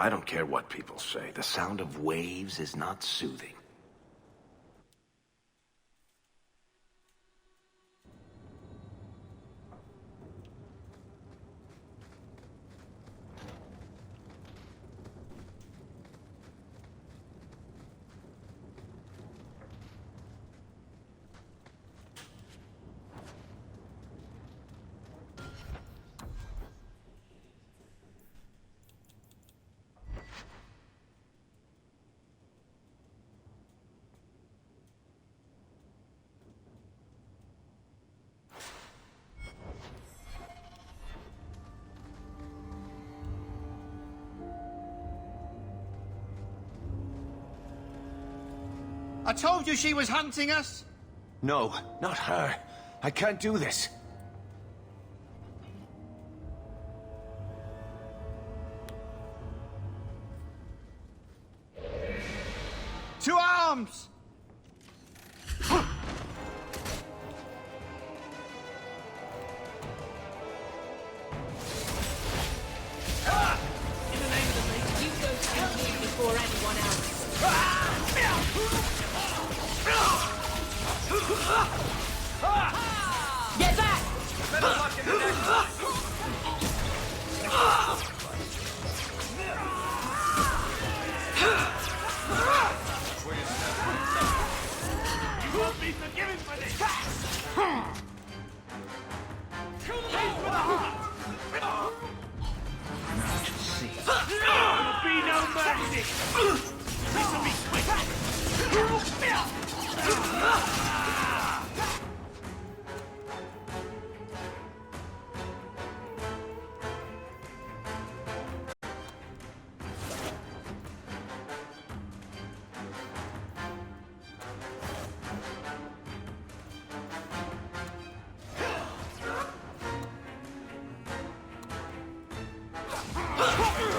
I don't care what people say. The sound of waves is not soothing. I told you she was hunting us! No, not her. I can't do this. To arms! In the name of the Maiden, you go stand here before anyone else. Get back! Better luck in the next one. You won't be forgiven for this! Aim for the heart! There'll be no mercy! This will be quick!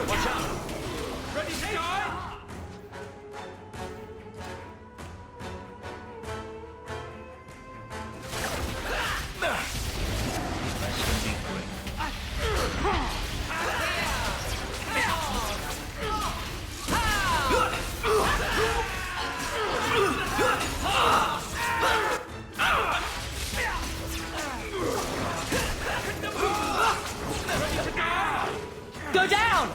Watch out! Ready to die? Go down!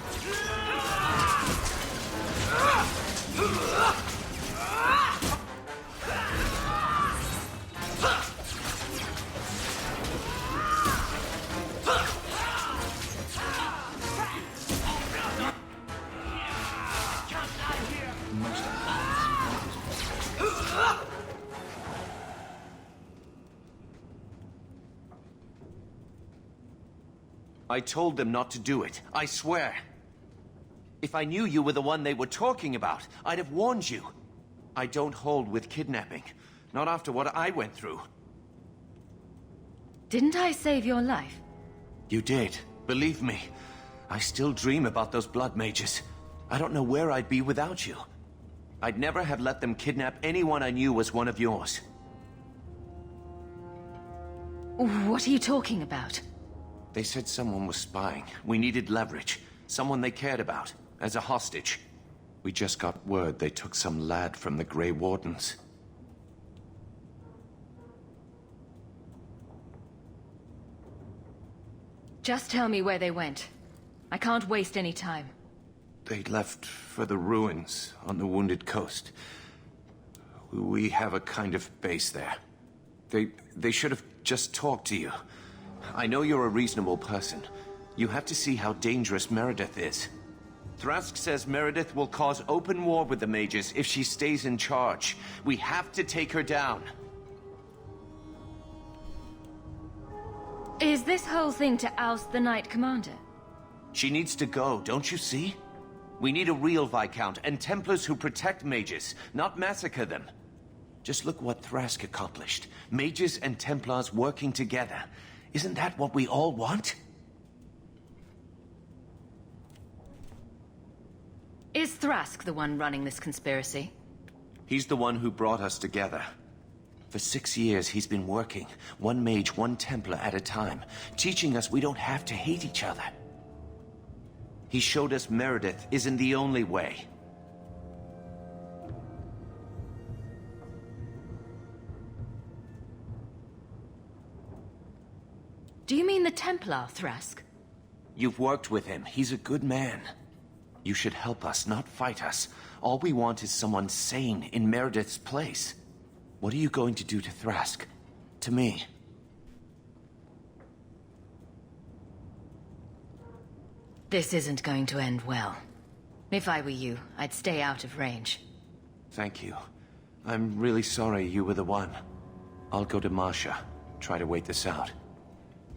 I told them not to do it, I swear. If I knew you were the one they were talking about, I'd have warned you. I don't hold with kidnapping. Not after what I went through. Didn't I save your life? You did. Believe me. I still dream about those blood mages. I don't know where I'd be without you. I'd never have let them kidnap anyone I knew was one of yours. What are you talking about? They said someone was spying. We needed leverage. Someone they cared about. As a hostage. We just got word they took some lad from the Grey Wardens. Just tell me where they went. I can't waste any time. They left for the ruins on the Wounded Coast. We have a kind of base there. They should have just talked to you. I know you're a reasonable person. You have to see how dangerous Meridith is. Thrask says Meridith will cause open war with the mages if she stays in charge. We have to take her down. Is this whole thing to oust the Knight Commander? She needs to go, don't you see? We need a real Viscount and Templars who protect mages, not massacre them. Just look what Thrask accomplished. Mages and Templars working together. Isn't that what we all want? Is Thrask the one running this conspiracy? He's the one who brought us together. For 6 years, he's been working, one mage, one Templar at a time, teaching us we don't have to hate each other. He showed us Meridith isn't the only way. Do you mean the Templar, Thrask? You've worked with him. He's a good man. You should help us, not fight us. All we want is someone sane in Meridith's place. What are you going to do to Thrask? To me? This isn't going to end well. If I were you, I'd stay out of range. Thank you. I'm really sorry you were the one. I'll go to Marsha, try to wait this out.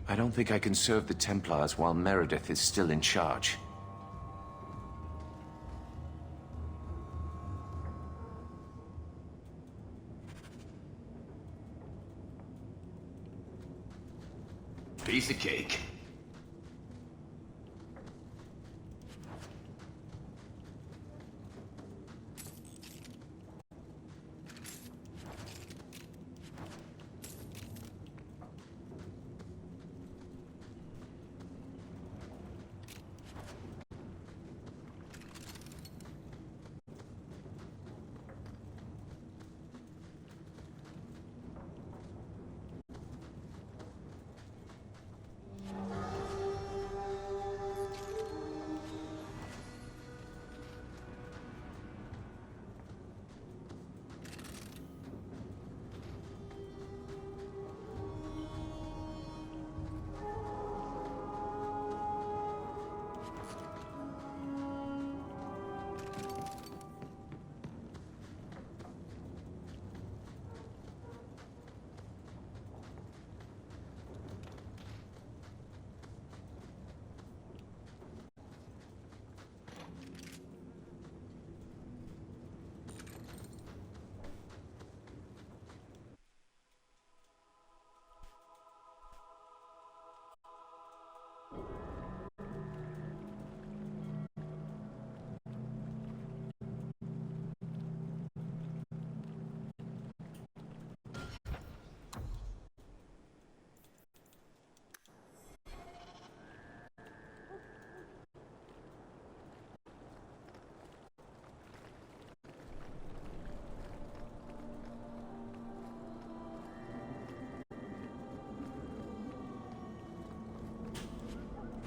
I don't think I can serve the Templars while Meridith is still in charge. Piece of cake.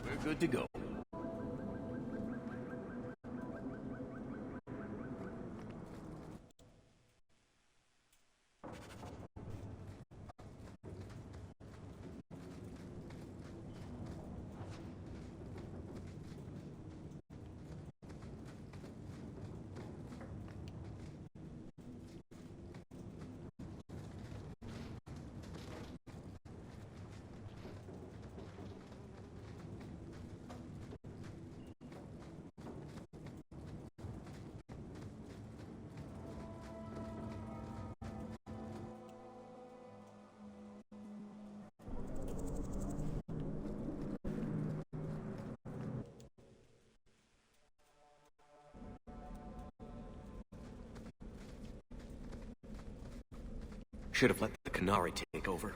We're good to go. Should have let the Canary take over.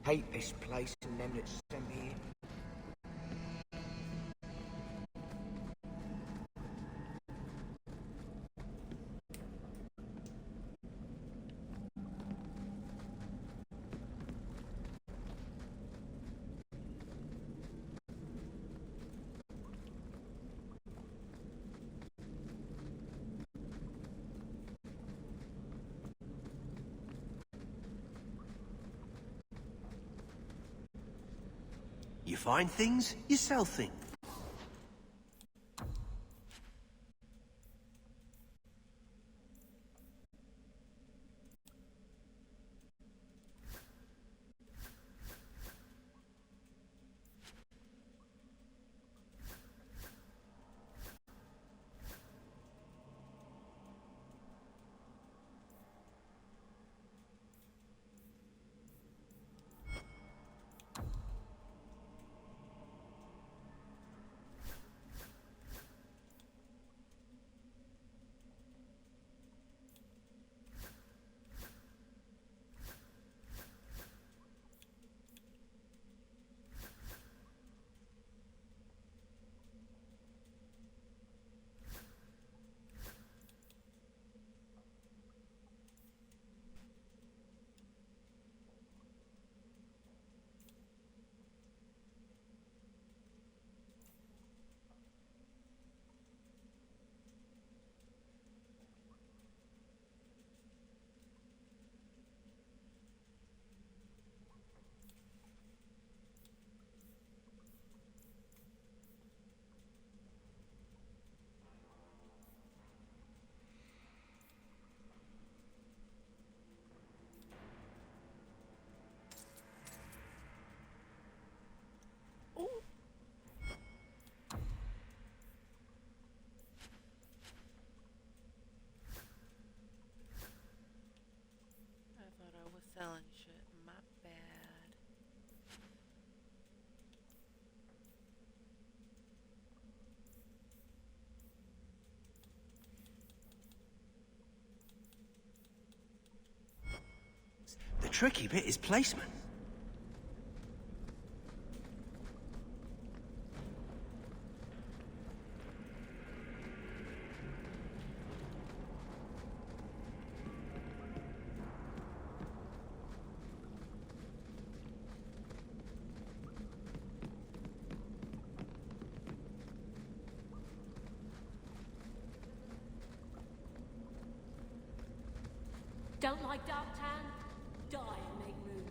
Hate this place and them that sent me here. You find things, you sell things. tricky bit is placement. Don't like Darktown? Die and make room.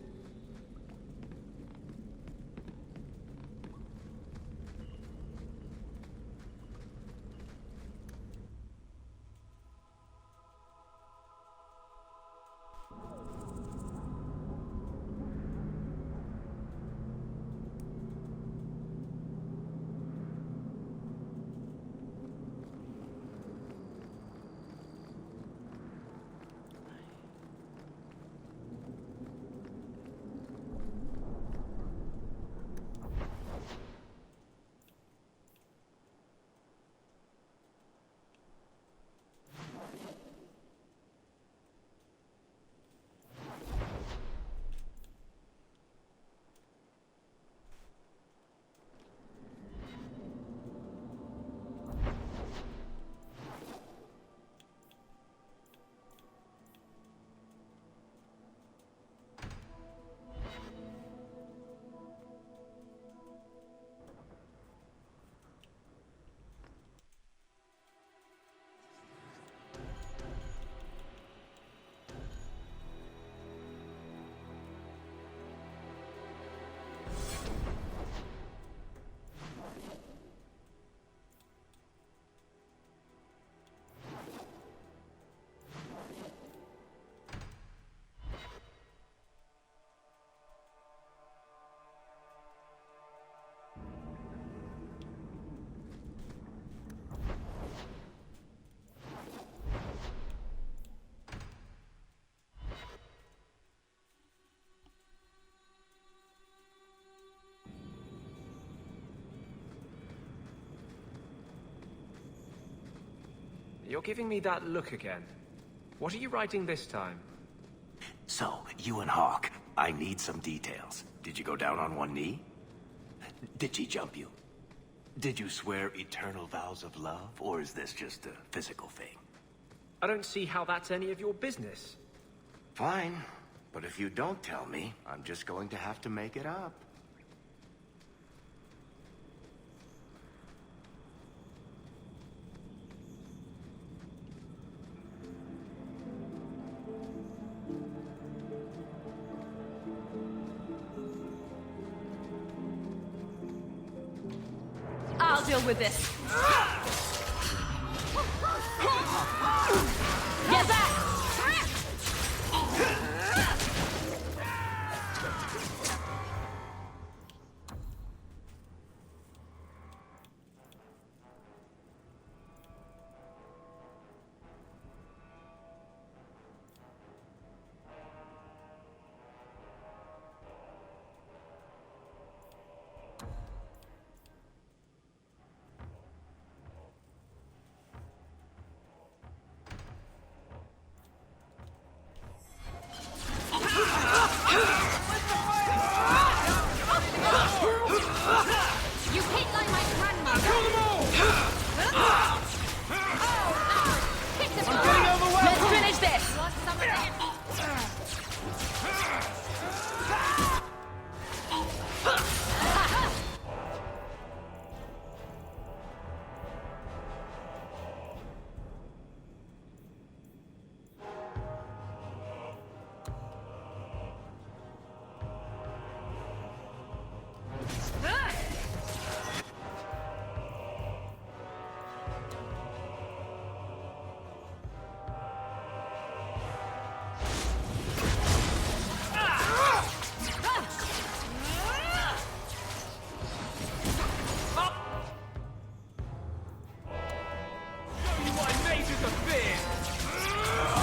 You're giving me that look again. What are you writing this time? So, you and Hawk, I need some details. Did you go down on one knee? Did she jump you? Did you swear eternal vows of love, or is this just a physical thing? I don't see how that's any of your business. Fine, but if you don't tell me, I'm just going to have to make it up. I'll deal with this. Get back! You hit like my grandmother. Kill them all! I'm getting overwhelmed. Let's finish this. Want some of that?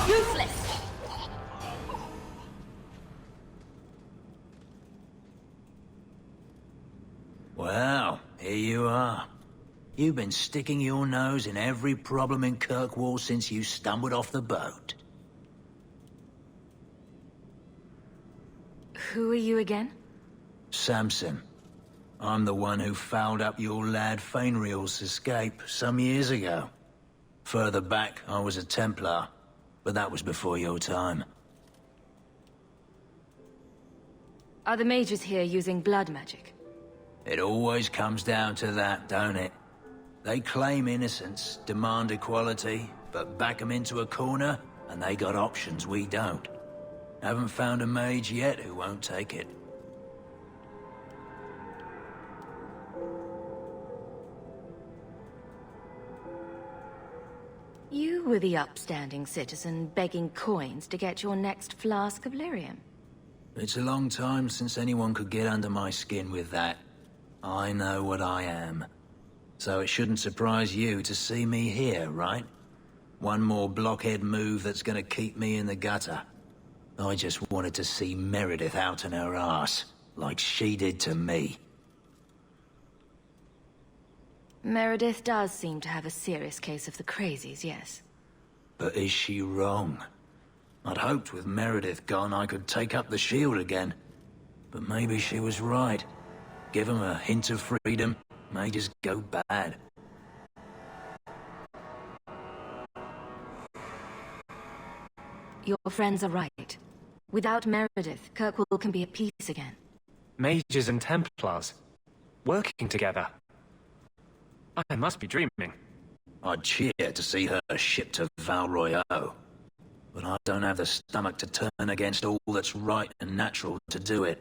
Useless! Well, here you are. You've been sticking your nose in every problem in Kirkwall since you stumbled off the boat. Who are you again? Samson. I'm the one who fouled up your lad Fainriel's escape some years ago. Further back, I was a Templar, but that was before your time. Are the mages here using blood magic? It always comes down to that, don't it? They claim innocence, demand equality, but back 'em into a corner, and they got options we don't. Haven't found a mage yet who won't take it. You were the upstanding citizen begging coins to get your next flask of lyrium. It's a long time since anyone could get under my skin with that. I know what I am. So it shouldn't surprise you to see me here, right? One more blockhead move that's gonna keep me in the gutter. I just wanted to see Meridith out in her ass, like she did to me. Meridith does seem to have a serious case of the crazies, yes. But is she wrong? I'd hoped with Meridith gone I could take up the shield again. But maybe she was right. Give 'em a hint of freedom, may just go bad. Your friends are right. Without Meridith, Kirkwall can be at peace again. Mages and Templars. Working together. I must be dreaming. I'd cheer to see her shipped to Val Royeaux. But I don't have the stomach to turn against all that's right and natural to do it.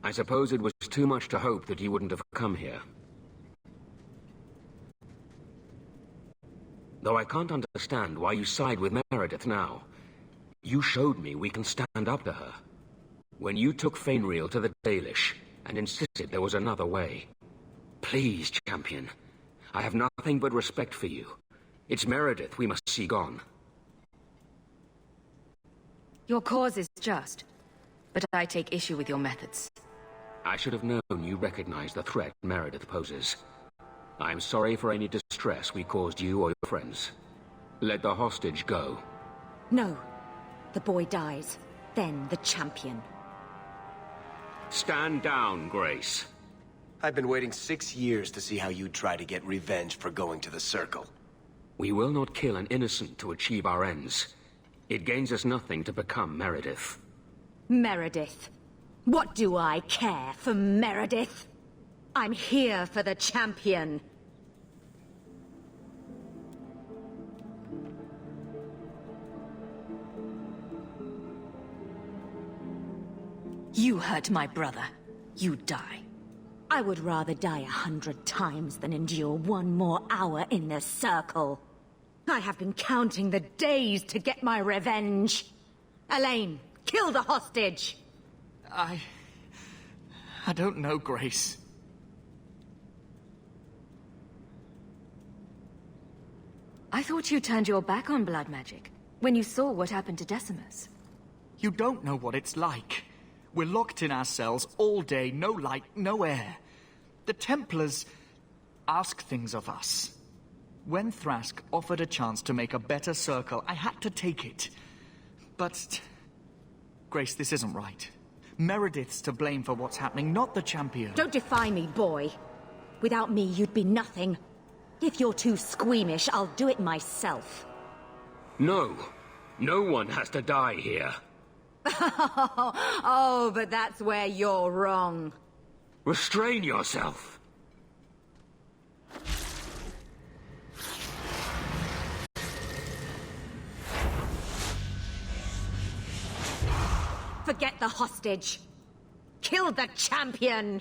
I suppose it was too much to hope that you wouldn't have come here. Though I can't understand why you side with Meridith now. You showed me we can stand up to her. When you took Fainriel to the Dalish, and insisted there was another way. Please, champion. I have nothing but respect for you. It's Meridith we must see gone. Your cause is just, but I take issue with your methods. I should have known you recognized the threat Meridith poses. I'm sorry for any distress we caused you or your friends. Let the hostage go. No. The boy dies. Then the champion. Stand down, Grace. I've been waiting 6 years to see how you'd try to get revenge for going to the Circle. We will not kill an innocent to achieve our ends. It gains us nothing to become Meridith. Meridith. What do I care for Meridith? I'm here for the champion. You hurt my brother. You die. I would rather die 100 times than endure one more hour in the Circle. I have been counting the days to get my revenge. Elaine, kill the hostage! I don't know, Grace. I thought you turned your back on blood magic when you saw what happened to Decimus. You don't know what it's like. We're locked in our cells all day, no light, no air. The Templars ask things of us. When Thrask offered a chance to make a better Circle, I had to take it. But... Grace, this isn't right. Meridith's to blame for what's happening, not the champion. Don't defy me, boy. Without me, you'd be nothing. If you're too squeamish, I'll do it myself. No. No one has to die here. Oh, but that's where you're wrong. Restrain yourself. Forget the hostage. Kill the champion!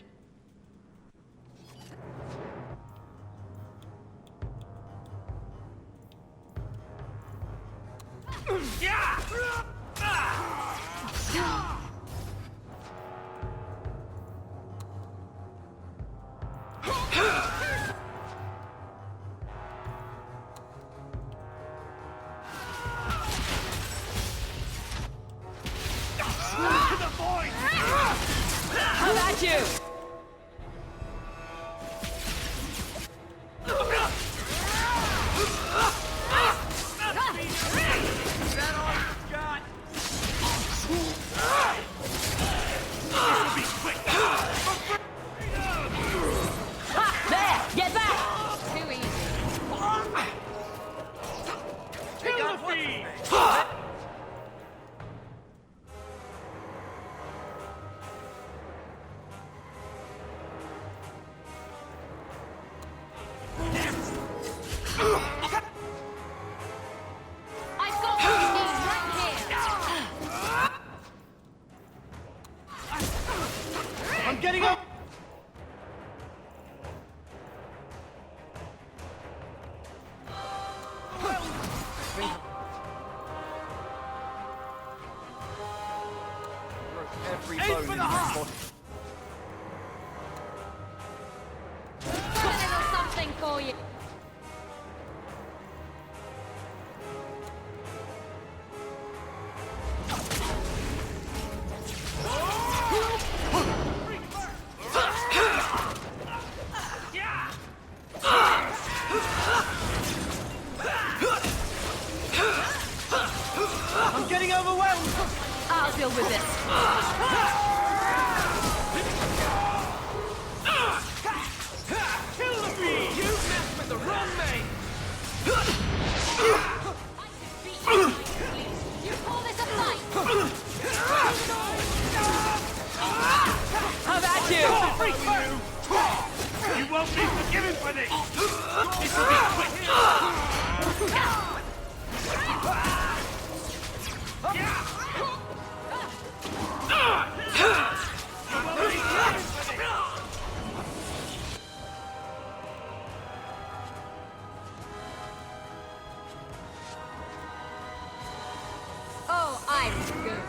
at you! There! Get back! Too easy. Kill the fiend! I've got what you need right here. I'm getting up! Every Aim bone for in the my heart! body. Got a little something for you. I'm getting overwhelmed! I'll deal with this. Kill the fiend! You messed with the wrong mate! You call this a fight? How about you? You won't be forgiven for this! This will be quick! Oh, I'm good.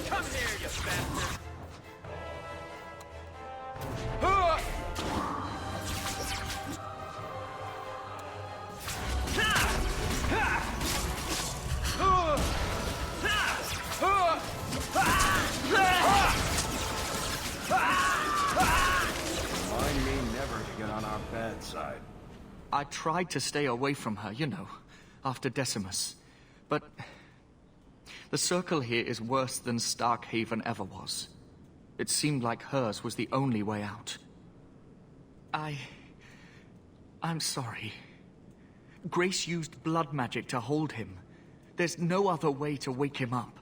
Come here, you bastard! Remind me never to get on our bad side. I tried to stay away from her, you know, after Decimus. But the circle here is worse than Starkhaven ever was. It seemed like hers was the only way out. I'm sorry. Grace used blood magic to hold him. There's no other way to wake him up.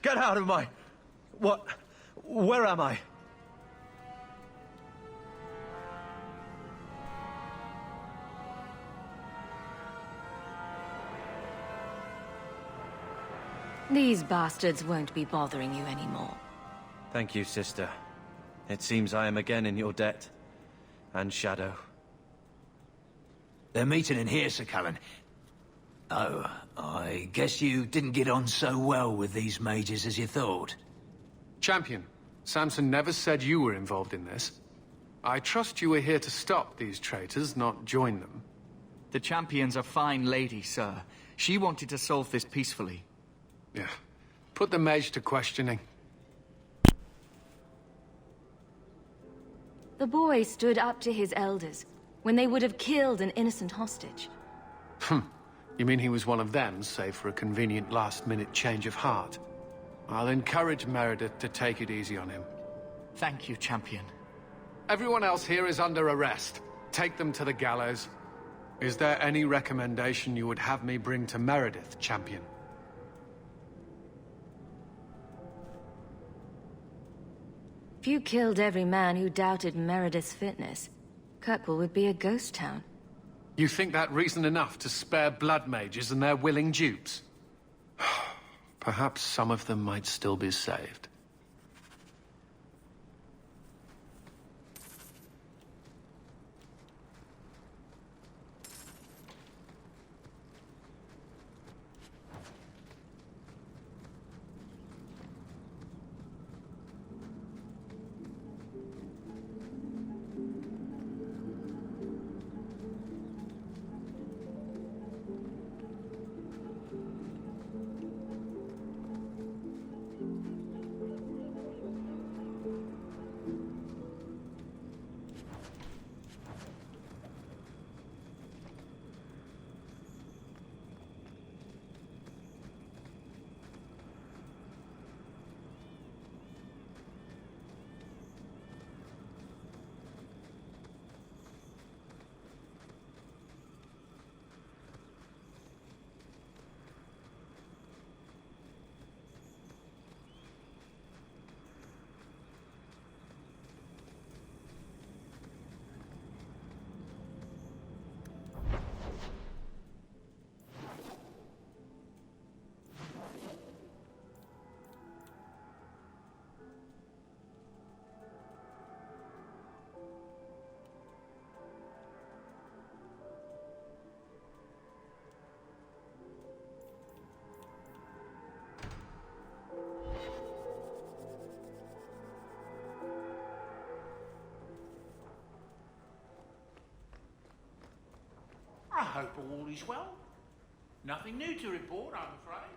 Get out of my... What? Where am I? These bastards won't be bothering you anymore. Thank you, sister. It seems I am again in your debt. And Shadow. They're meeting in here, Sir Callan. Oh, I guess you didn't get on so well with these mages as you thought. Champion, Samson never said you were involved in this. I trust you were here to stop these traitors, not join them. The champion's a fine lady, sir. She wanted to solve this peacefully. Yeah. Put the mage to questioning. The boy stood up to his elders when they would have killed an innocent hostage. You mean he was one of them, save for a convenient last-minute change of heart? I'll encourage Meridith to take it easy on him. Thank you, champion. Everyone else here is under arrest. Take them to the gallows. Is there any recommendation you would have me bring to Meridith, champion? If you killed every man who doubted Meredith's fitness, Kirkwall would be a ghost town. You think that reason enough to spare blood mages and their willing dupes? Perhaps some of them might still be saved. hope all is well. Nothing new to report, I'm afraid.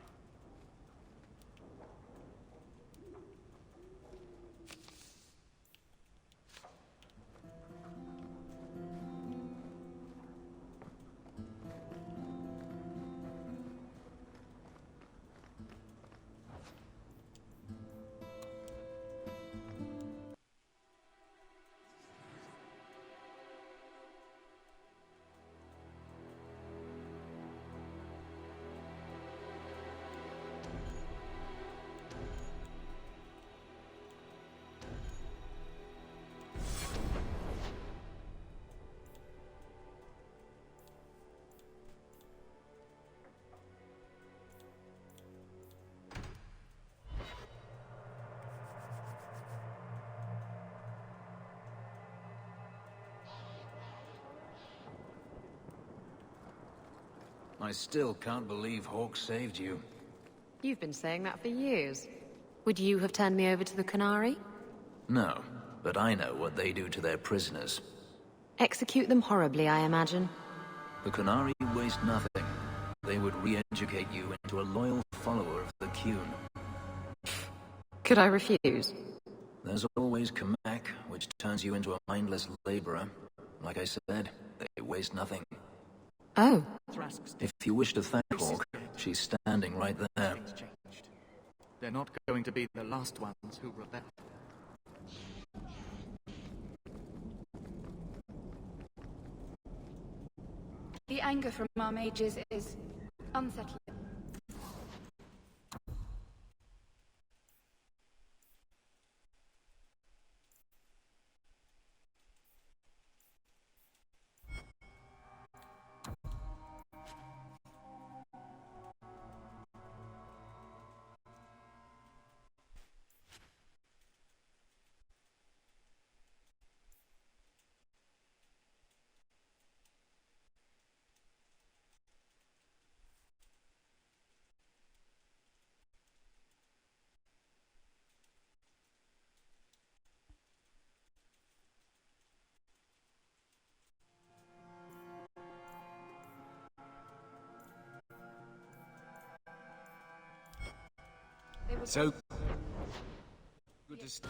I still can't believe Hawk saved you. You've been saying that for years. Would you have turned me over to the Canary? No, but I know what they do to their prisoners. Execute them horribly, I imagine. The Canary waste nothing. They would re-educate you into a loyal follower of the Qun. Could I refuse? There's always Kamek, which turns you into a mindless laborer. Like I said, they waste nothing. Oh. If you wish to thank Hawk, she's standing right there. They're not going to be the last ones who rebel. The anger from our mages is unsettling. So good to see.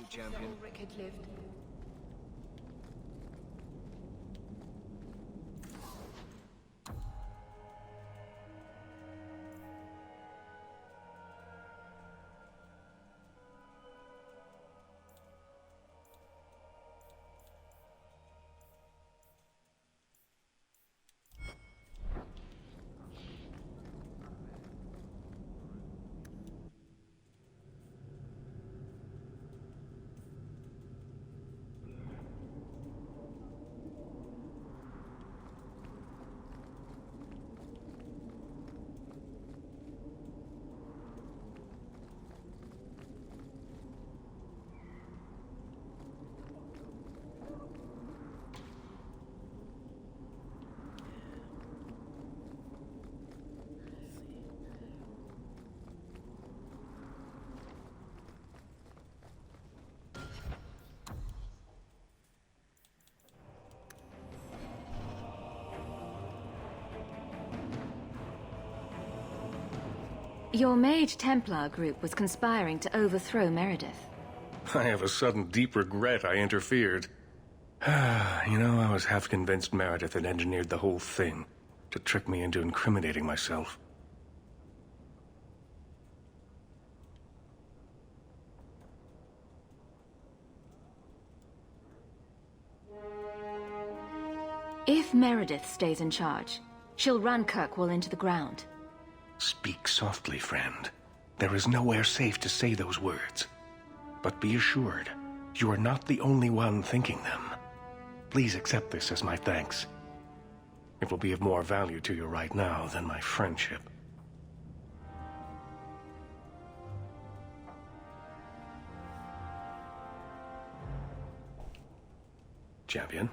Champion. Rick had lived. Your Mage Templar group was conspiring to overthrow Meridith. I have a sudden deep regret I interfered. You know, I was half convinced Meridith had engineered the whole thing to trick me into incriminating myself. If Meridith stays in charge, she'll run Kirkwall into the ground. Speak softly, friend. There is nowhere safe to say those words. But be assured, you are not the only one thinking them. Please accept this as my thanks. It will be of more value to you right now than my friendship. Champion?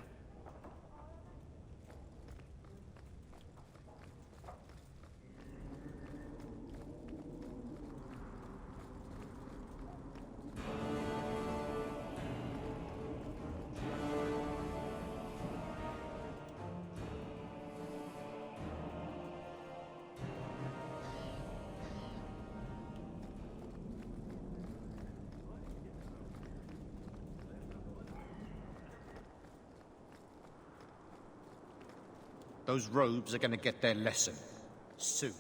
Those robes are gonna get their lesson. Soon.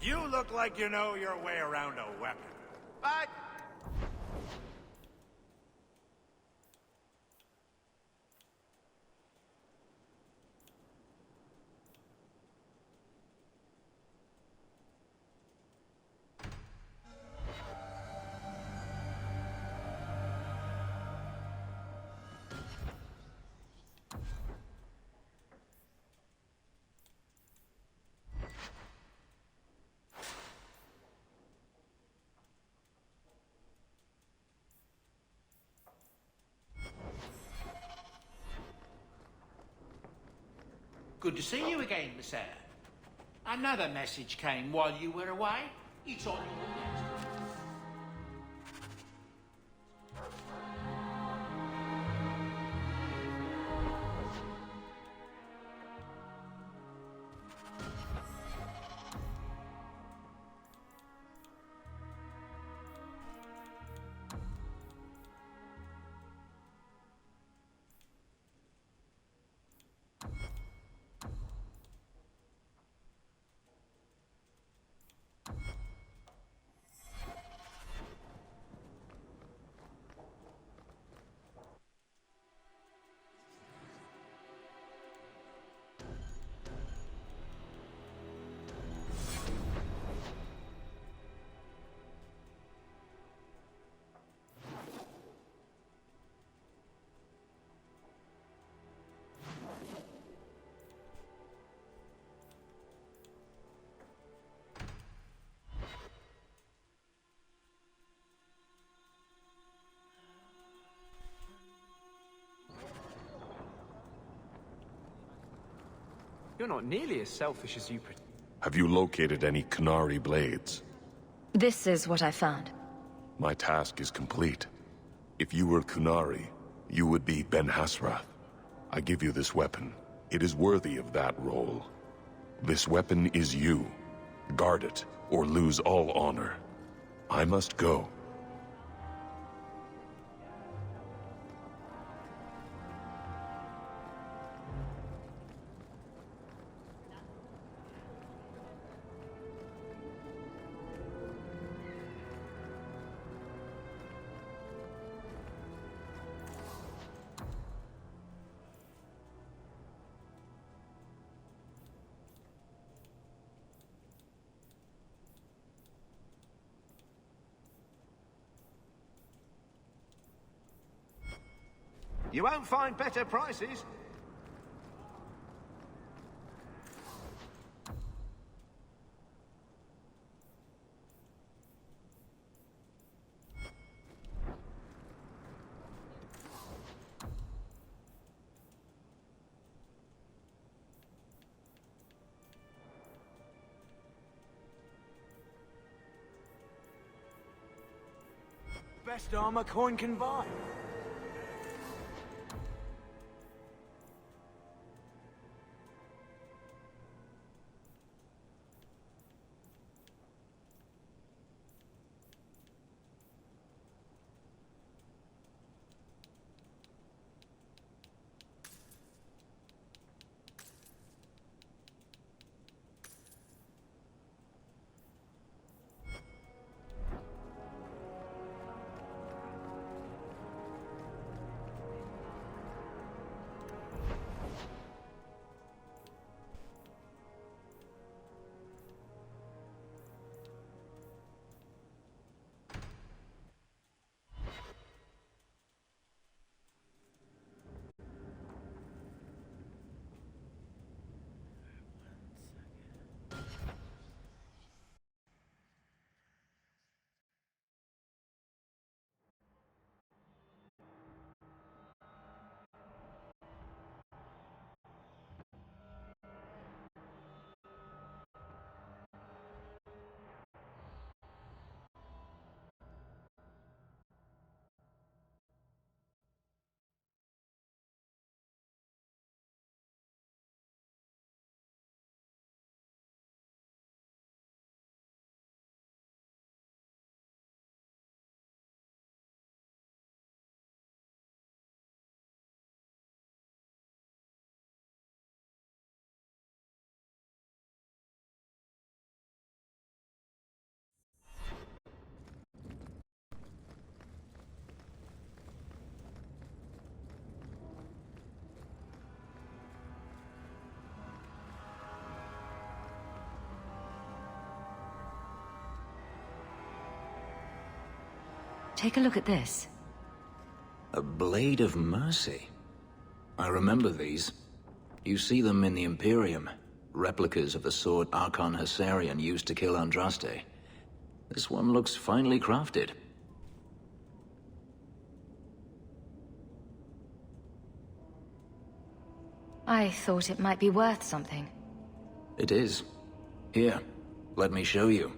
You look like you know your way around a weapon. But... Good to see you again, Miss Eyre. Another message came while you were away. It's on your desk. You're not nearly as selfish as you pretend. Have you located any Qunari blades? This is what I found. My task is complete. If you were Qunari, you would be Ben Hasrath. I give you this weapon. It is worthy of that role. This weapon is you. Guard it, or lose all honor. I must go. You won't find better prices. Best armor coin can buy. Take a look at this. A blade of mercy. I remember these. You see them in the Imperium. Replicas of the sword Archon Hessarian used to kill Andraste. This one looks finely crafted. I thought it might be worth something. It is. Here, let me show you.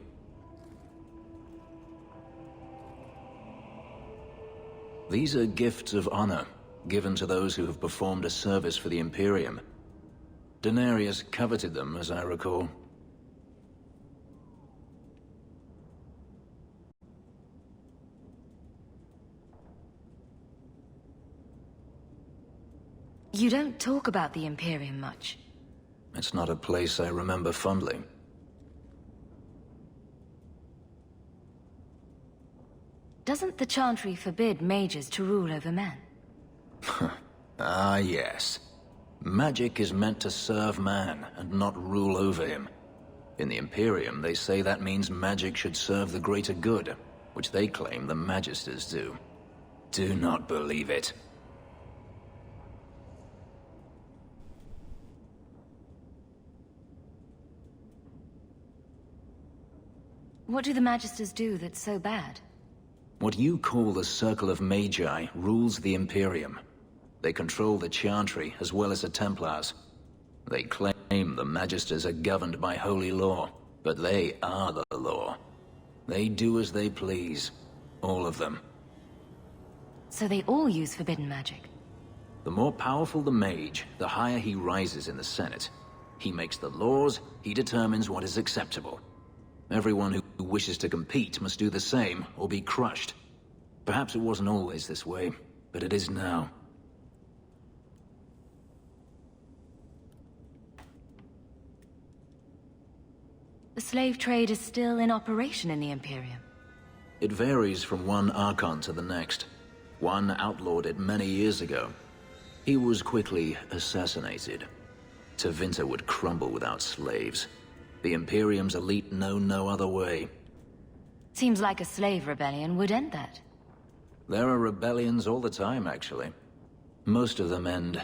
These are gifts of honor, given to those who have performed a service for the Imperium. Daenerys coveted them, as I recall. You don't talk about the Imperium much. It's not a place I remember fondly. Doesn't the Chantry forbid mages to rule over men? Ah, yes. Magic is meant to serve man and not rule over him. In the Imperium, they say that means magic should serve the greater good, which they claim the Magisters do. Do not believe it. What do the Magisters do that's so bad? What you call the Circle of Magi rules the Imperium. They control the Chantry as well as the Templars. They claim the Magisters are governed by holy law, but they are the law. They do as they please. All of them. So they all use forbidden magic? The more powerful the mage, the higher he rises in the Senate. He makes the laws, he determines what is acceptable. Everyone who wishes to compete must do the same, or be crushed. Perhaps it wasn't always this way, but it is now. The slave trade is still in operation in the Imperium. It varies from one Archon to the next. One outlawed it many years ago. He was quickly assassinated. Tevinter would crumble without slaves. The Imperium's elite know no other way. Seems like a slave rebellion would end that. There are rebellions all the time, actually. Most of them end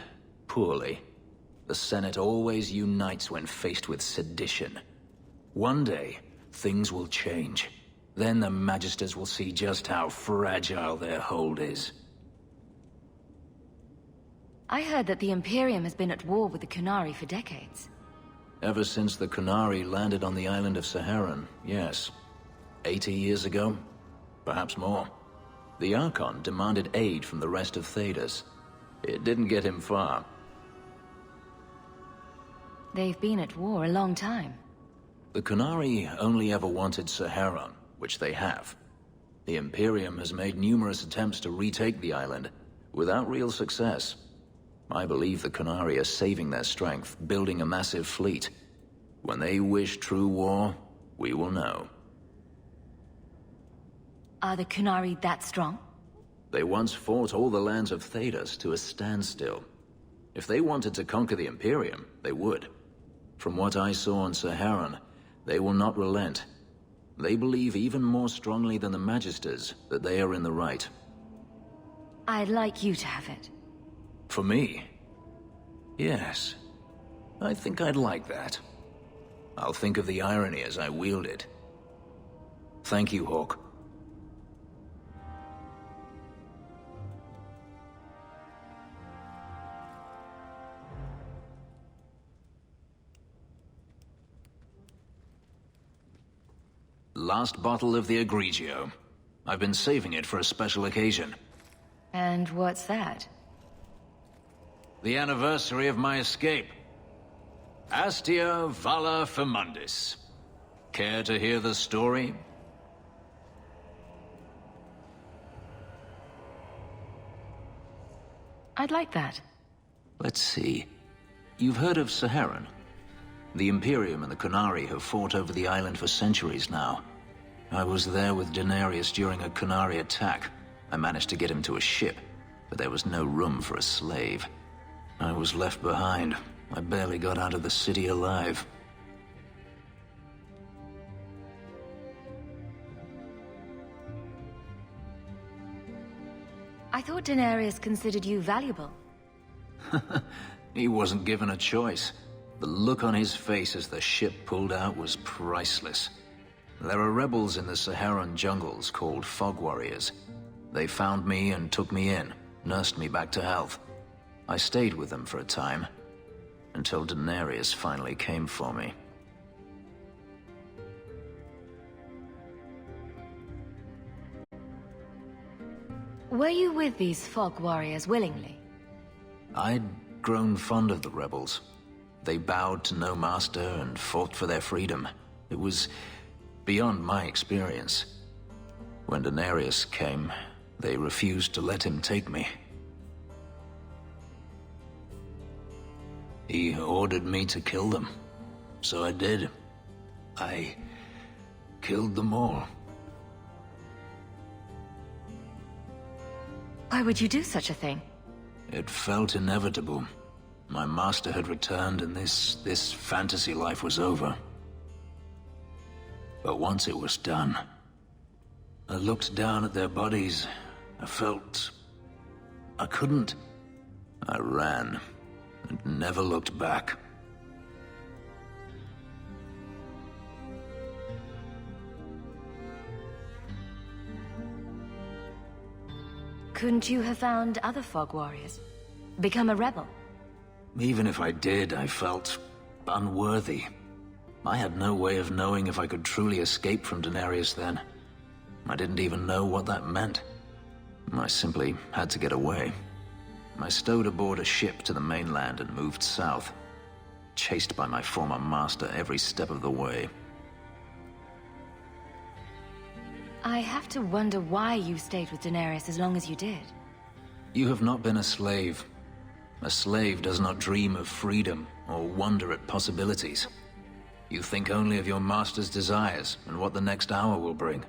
poorly. The Senate always unites when faced with sedition. One day, things will change. Then the Magisters will see just how fragile their hold is. I heard that the Imperium has been at war with the Qunari for decades. Ever since the Qunari landed on the island of Saharan, yes. 80 years ago? Perhaps more. The Archon demanded aid from the rest of Thedas. It didn't get him far. They've been at war a long time. The Qunari only ever wanted Saharan, which they have. The Imperium has made numerous attempts to retake the island, without real success. I believe the Qunari are saving their strength, building a massive fleet. When they wish true war, we will know. Are the Qunari that strong? They once fought all the lands of Thedas to a standstill. If they wanted to conquer the Imperium, they would. From what I saw on Saharan, they will not relent. They believe even more strongly than the Magisters that they are in the right. I'd like you to have it. For me? Yes. I think I'd like that. I'll think of the irony as I wield it. Thank you, Hawk. Last bottle of the Egregio. I've been saving it for a special occasion. And what's that? The anniversary of my escape. Astia Vala Firmundis. Care to hear the story? I'd like that. Let's see. You've heard of Saharan? The Imperium and the Qunari have fought over the island for centuries now. I was there with Daenerys during a Qunari attack. I managed to get him to a ship, but there was no room for a slave. I was left behind. I barely got out of the city alive. I thought Daenerys considered you valuable. He wasn't given a choice. The look on his face as the ship pulled out was priceless. There are rebels in the Saharan jungles called Fog Warriors. They found me and took me in, nursed me back to health. I stayed with them for a time, until Daenerys finally came for me. Were you with these Fog Warriors willingly? I'd grown fond of the rebels. They bowed to no master and fought for their freedom. It was beyond my experience. When Daenerys came, they refused to let him take me. He ordered me to kill them. So I did. I killed them all. Why would you do such a thing? It felt inevitable. My master had returned and this fantasy life was over. But once it was done, I looked down at their bodies. I felt I couldn't. I ran and never looked back. Couldn't you have found other Fog Warriors? Become a rebel? Even if I did, I felt unworthy. I had no way of knowing if I could truly escape from Daenerys then. I didn't even know what that meant. I simply had to get away. I stowed aboard a ship to the mainland and moved south, chased by my former master every step of the way. I have to wonder why you stayed with Daenerys as long as you did. You have not been a slave. A slave does not dream of freedom or wonder at possibilities. You think only of your master's desires and what the next hour will bring.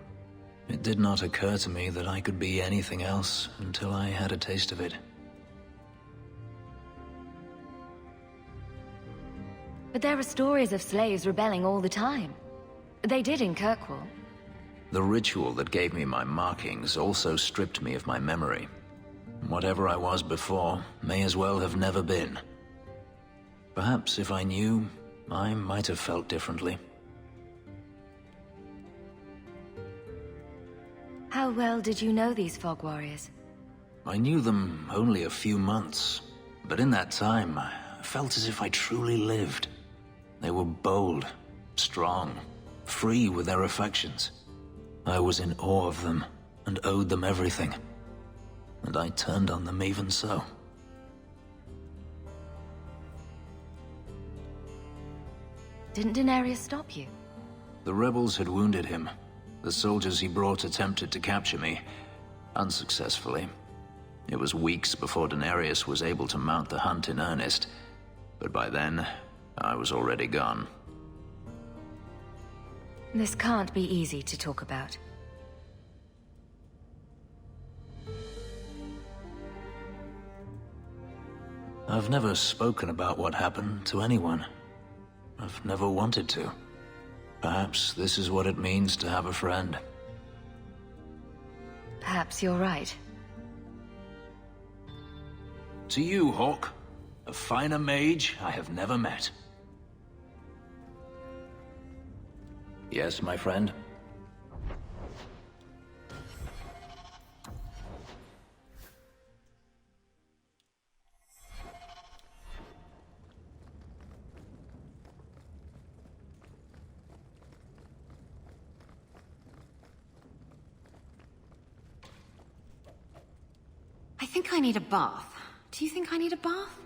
It did not occur to me that I could be anything else until I had a taste of it. But there are stories of slaves rebelling all the time. They did in Kirkwall. The ritual that gave me my markings also stripped me of my memory. Whatever I was before may as well have never been. Perhaps if I knew, I might have felt differently. How well did you know these Fog Warriors? I knew them only a few months, but in that time, I felt as if I truly lived. They were bold, strong, free with their affections. I was in awe of them and owed them everything. And I turned on them even so. Didn't Daenerys stop you? The rebels had wounded him. The soldiers he brought attempted to capture me, unsuccessfully. It was weeks before Daenerys was able to mount the hunt in earnest, but by then, I was already gone. This can't be easy to talk about. I've never spoken about what happened to anyone. I've never wanted to. Perhaps this is what it means to have a friend. Perhaps you're right. To you, Hawk, a finer mage I have never met. Yes, my friend? I think I need a bath. Do you think I need a bath?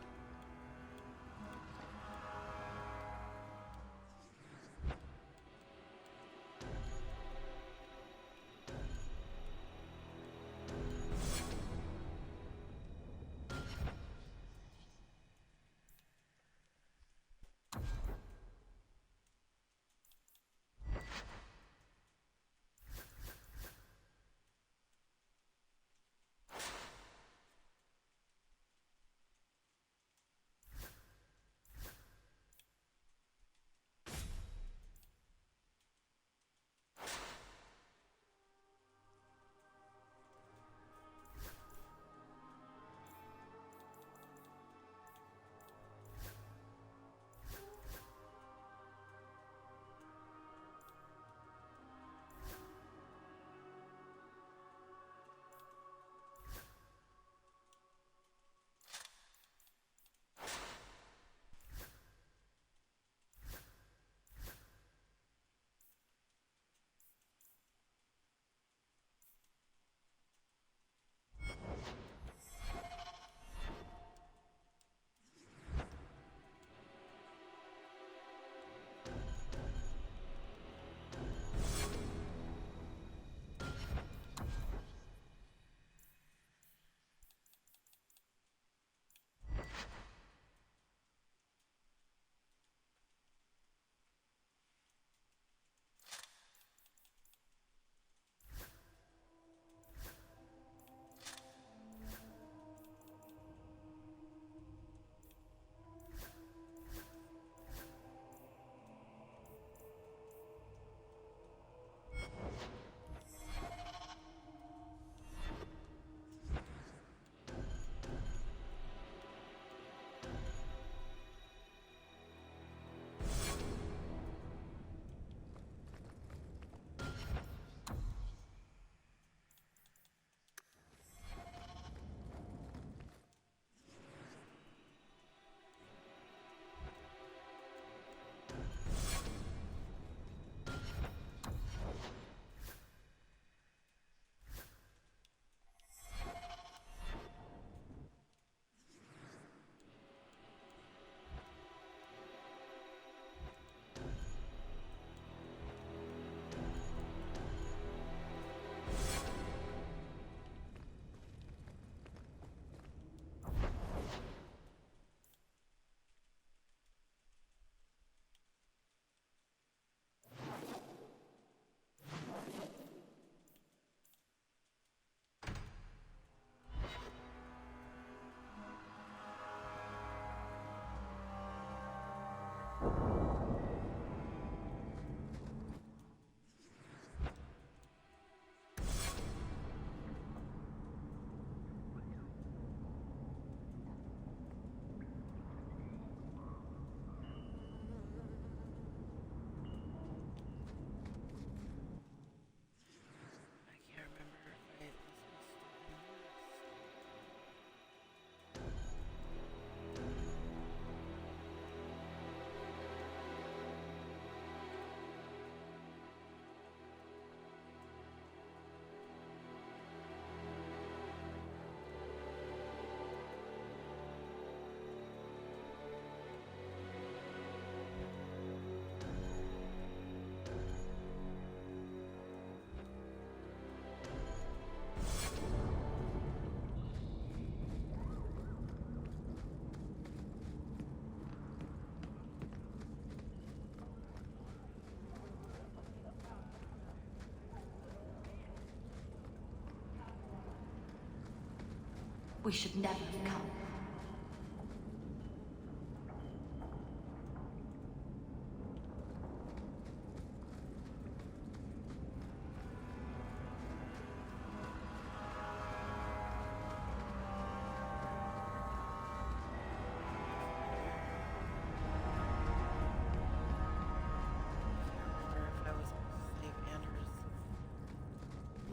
We should never have come.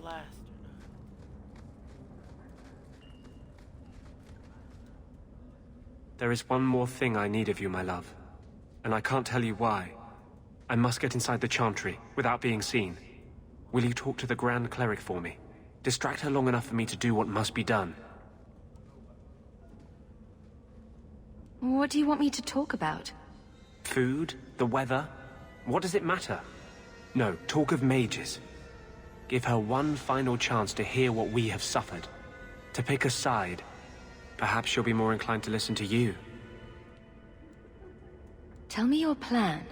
Last or not. There is one more thing I need of you, my love. And I can't tell you why. I must get inside the Chantry, without being seen. Will you talk to the Grand Cleric for me? Distract her long enough for me to do what must be done. What do you want me to talk about? Food? The weather? What does it matter? No, talk of mages. Give her one final chance to hear what we have suffered. To pick a side. Perhaps she'll be more inclined to listen to you. Tell me your plan.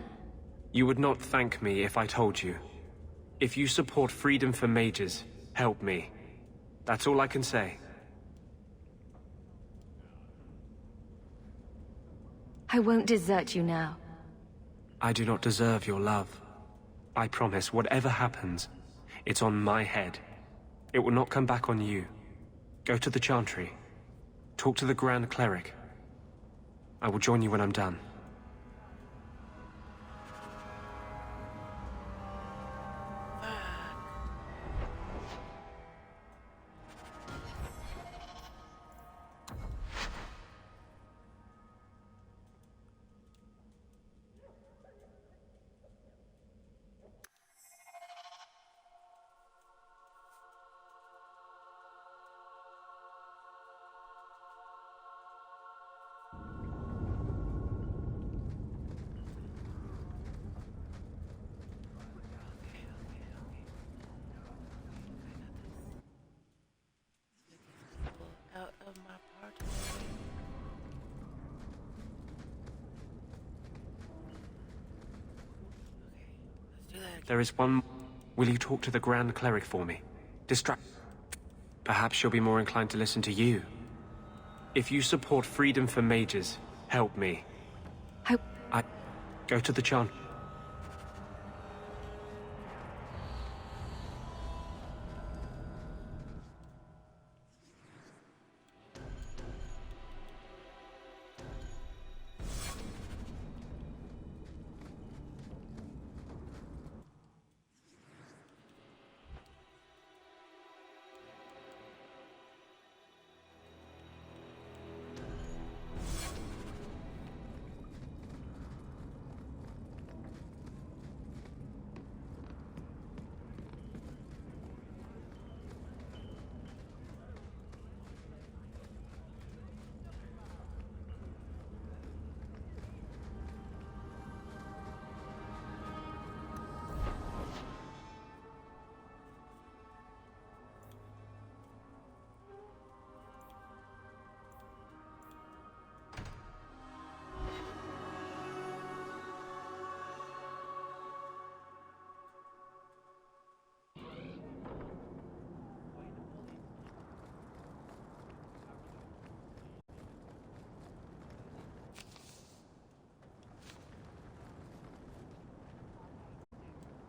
You would not thank me if I told you. If you support freedom for mages, help me. That's all I can say. I won't desert you now. I do not deserve your love. I promise, whatever happens, it's on my head. It will not come back on you. Go to the Chantry. Talk to the Grand Cleric. I will join you when I'm done. Out of my part. There is one... Will you talk to the Grand Cleric for me? Distract... Perhaps she'll be more inclined to listen to you. If you support freedom for mages, help me. I... Go to the Chant...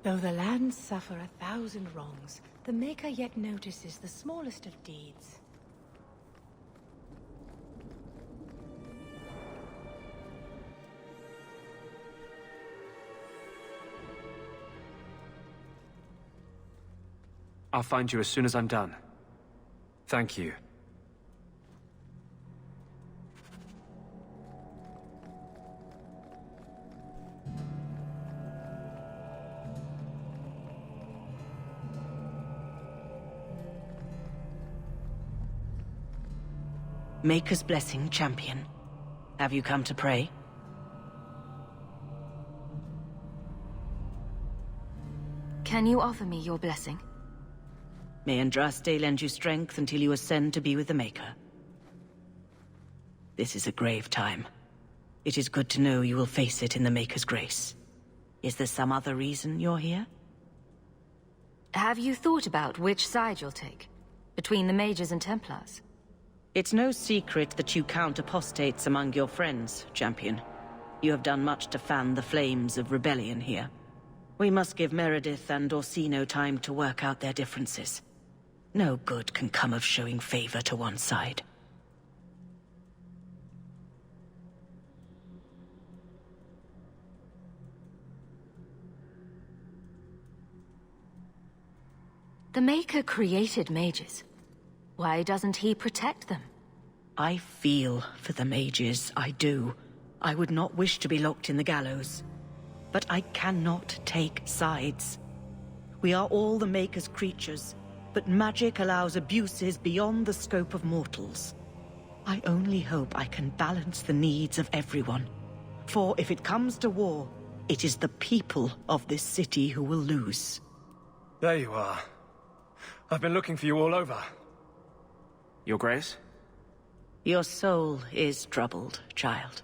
Though the lands suffer 1,000 wrongs, the Maker yet notices the smallest of deeds. I'll find you as soon as I'm done. Thank you. Maker's blessing, champion. Have you come to pray? Can you offer me your blessing? May Andraste lend you strength until you ascend to be with the Maker. This is a grave time. It is good to know you will face it in the Maker's grace. Is there some other reason you're here? Have you thought about which side you'll take? Between the Mages and Templars? It's no secret that you count apostates among your friends, champion. You have done much to fan the flames of rebellion here. We must give Meridith and Orsino time to work out their differences. No good can come of showing favor to one side. The Maker created mages. Why doesn't he protect them? I feel for the mages, I do. I would not wish to be locked in the gallows. But I cannot take sides. We are all the Maker's creatures, but magic allows abuses beyond the scope of mortals. I only hope I can balance the needs of everyone. For if it comes to war, it is the people of this city who will lose. There you are. I've been looking for you all over. Your Grace? Your soul is troubled, child.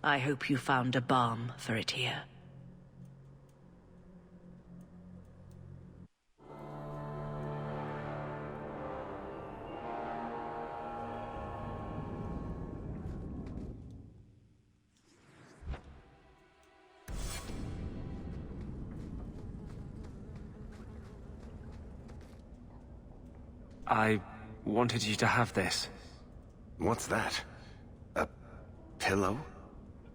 I hope you found a balm for it here. I wanted you to have this. What's that? A pillow?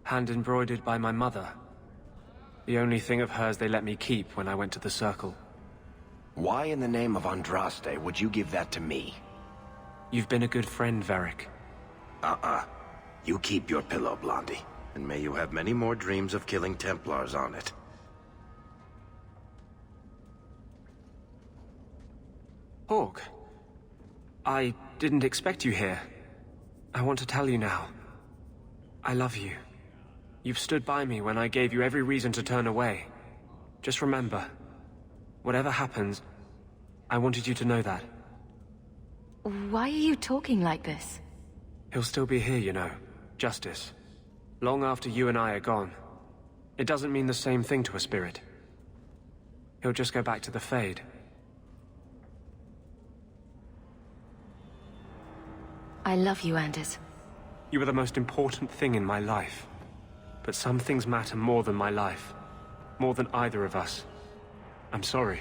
Hand embroidered by my mother. The only thing of hers they let me keep when I went to the Circle. Why in the name of Andraste would you give that to me? You've been a good friend, Varric. You keep your pillow, Blondie. And may you have many more dreams of killing Templars on it. Hawk. I didn't expect you here. I want to tell you now. I love you. You've stood by me when I gave you every reason to turn away. Just remember, whatever happens, I wanted you to know that. Why are you talking like this? He'll still be here, you know. Justice. Long after you and I are gone. It doesn't mean the same thing to a spirit. He'll just go back to the Fade. I love you, Anders. You were the most important thing in my life. But some things matter more than my life. More than either of us. I'm sorry.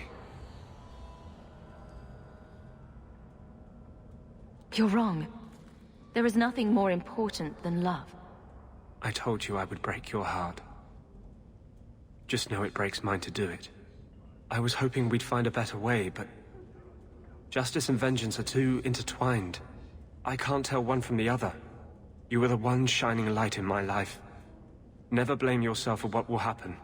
You're wrong. There is nothing more important than love. I told you I would break your heart. Just know it breaks mine to do it. I was hoping we'd find a better way, but... justice and vengeance are too intertwined. I can't tell one from the other. You were the one shining light in my life. Never blame yourself for what will happen.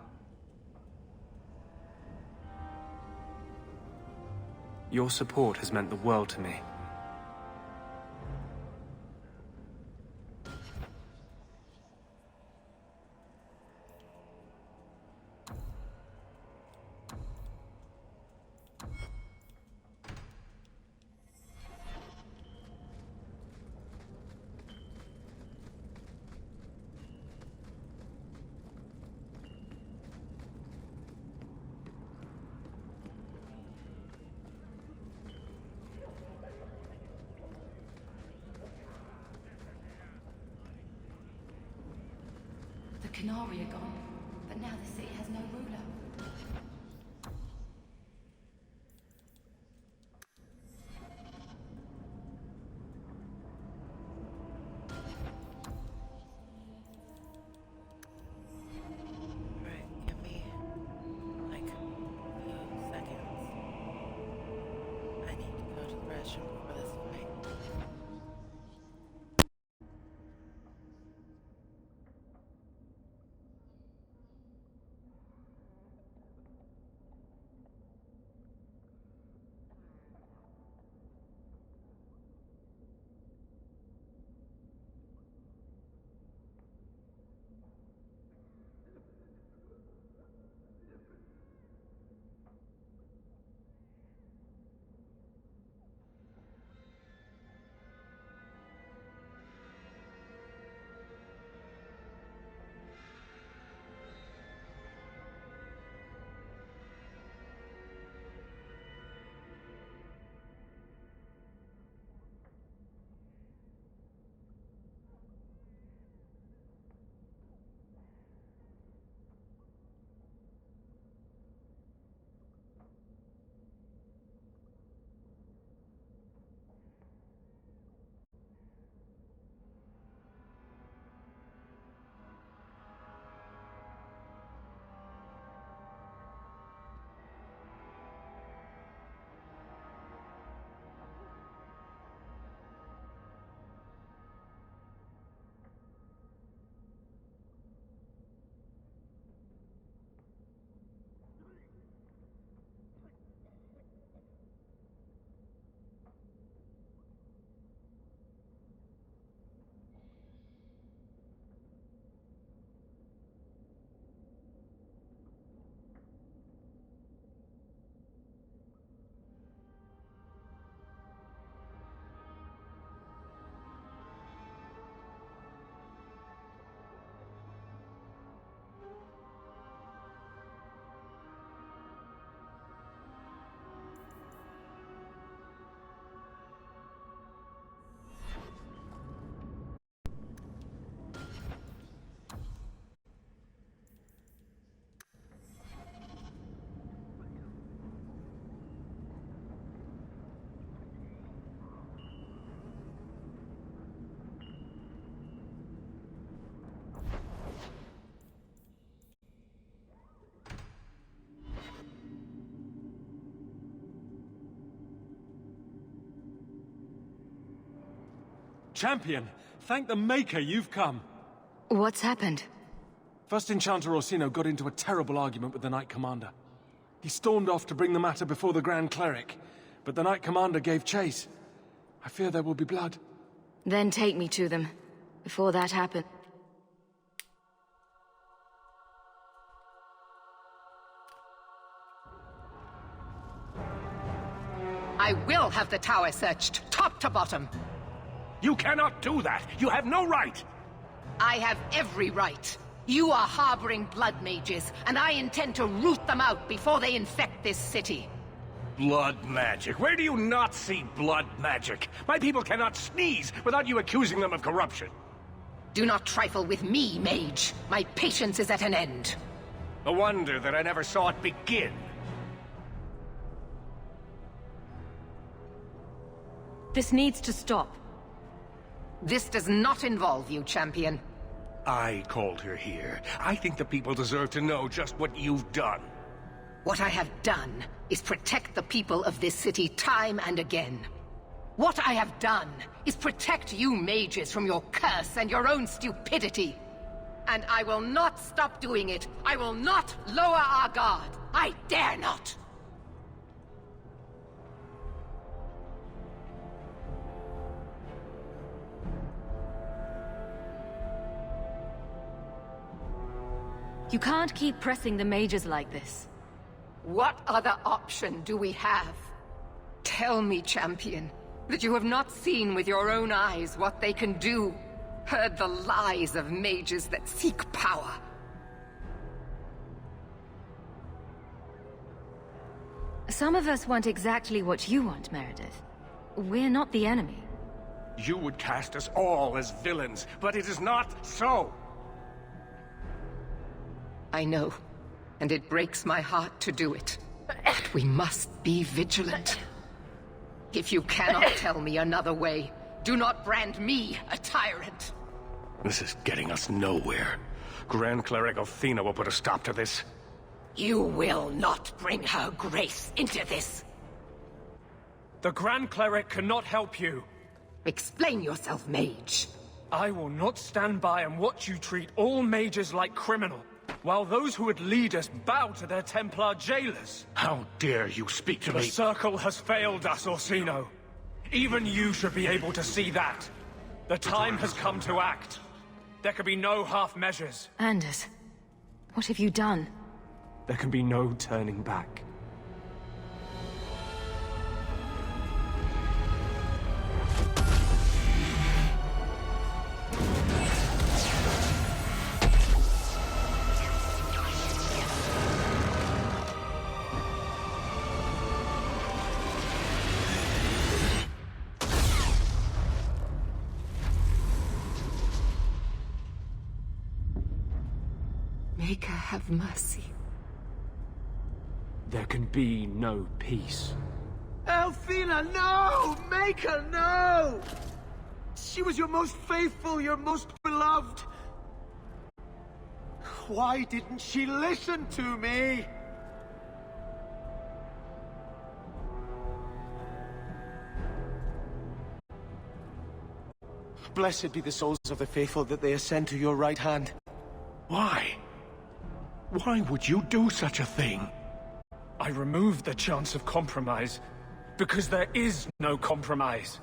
Your support has meant the world to me. The Canary are gone, but now the city has no ruler. Alright, give me like a few seconds. I need to go to the restroom before this fight. Champion, thank the Maker you've come. What's happened? First Enchanter Orsino got into a terrible argument with the Knight Commander. He stormed off to bring the matter before the Grand Cleric, but the Knight Commander gave chase. I fear there will be blood. Then take me to them, before that happens. I will have the tower searched, top to bottom. You cannot do that! You have no right! I have every right. You are harboring blood mages, and I intend to root them out before they infect this city. Blood magic? Where do you not see blood magic? My people cannot sneeze without you accusing them of corruption. Do not trifle with me, mage. My patience is at an end. A wonder that I never saw it begin. This needs to stop. This does not involve you, champion. I called her here. I think the people deserve to know just what you've done. What I have done is protect the people of this city time and again. What I have done is protect you mages from your curse and your own stupidity. And I will not stop doing it. I will not lower our guard. I dare not. You can't keep pressing the mages like this. What other option do we have? Tell me, champion, that you have not seen with your own eyes what they can do, heard the lies of mages that seek power. Some of us want exactly what you want, Meridith. We're not the enemy. You would cast us all as villains, but it is not so! I know, and it breaks my heart to do it. But we must be vigilant. If you cannot tell me another way, do not brand me a tyrant. This is getting us nowhere. Grand Cleric Athena will put a stop to this. You will not bring her grace into this. The Grand Cleric cannot help you. Explain yourself, mage. I will not stand by and watch you treat all mages like criminal, while those who would lead us bow to their Templar jailers. How dare you speak to me? The Circle has failed us, Orsino. Even you should be able to see that. The time has come to act. There can be no half measures. Anders, what have you done? There can be no turning back. Maker, have mercy. There can be no peace. Althena, no! Maker, no! She was your most faithful, your most beloved. Why didn't she listen to me? Blessed be the souls of the faithful that they ascend to your right hand. Why? Why would you do such a thing? I removed the chance of compromise, because there is no compromise.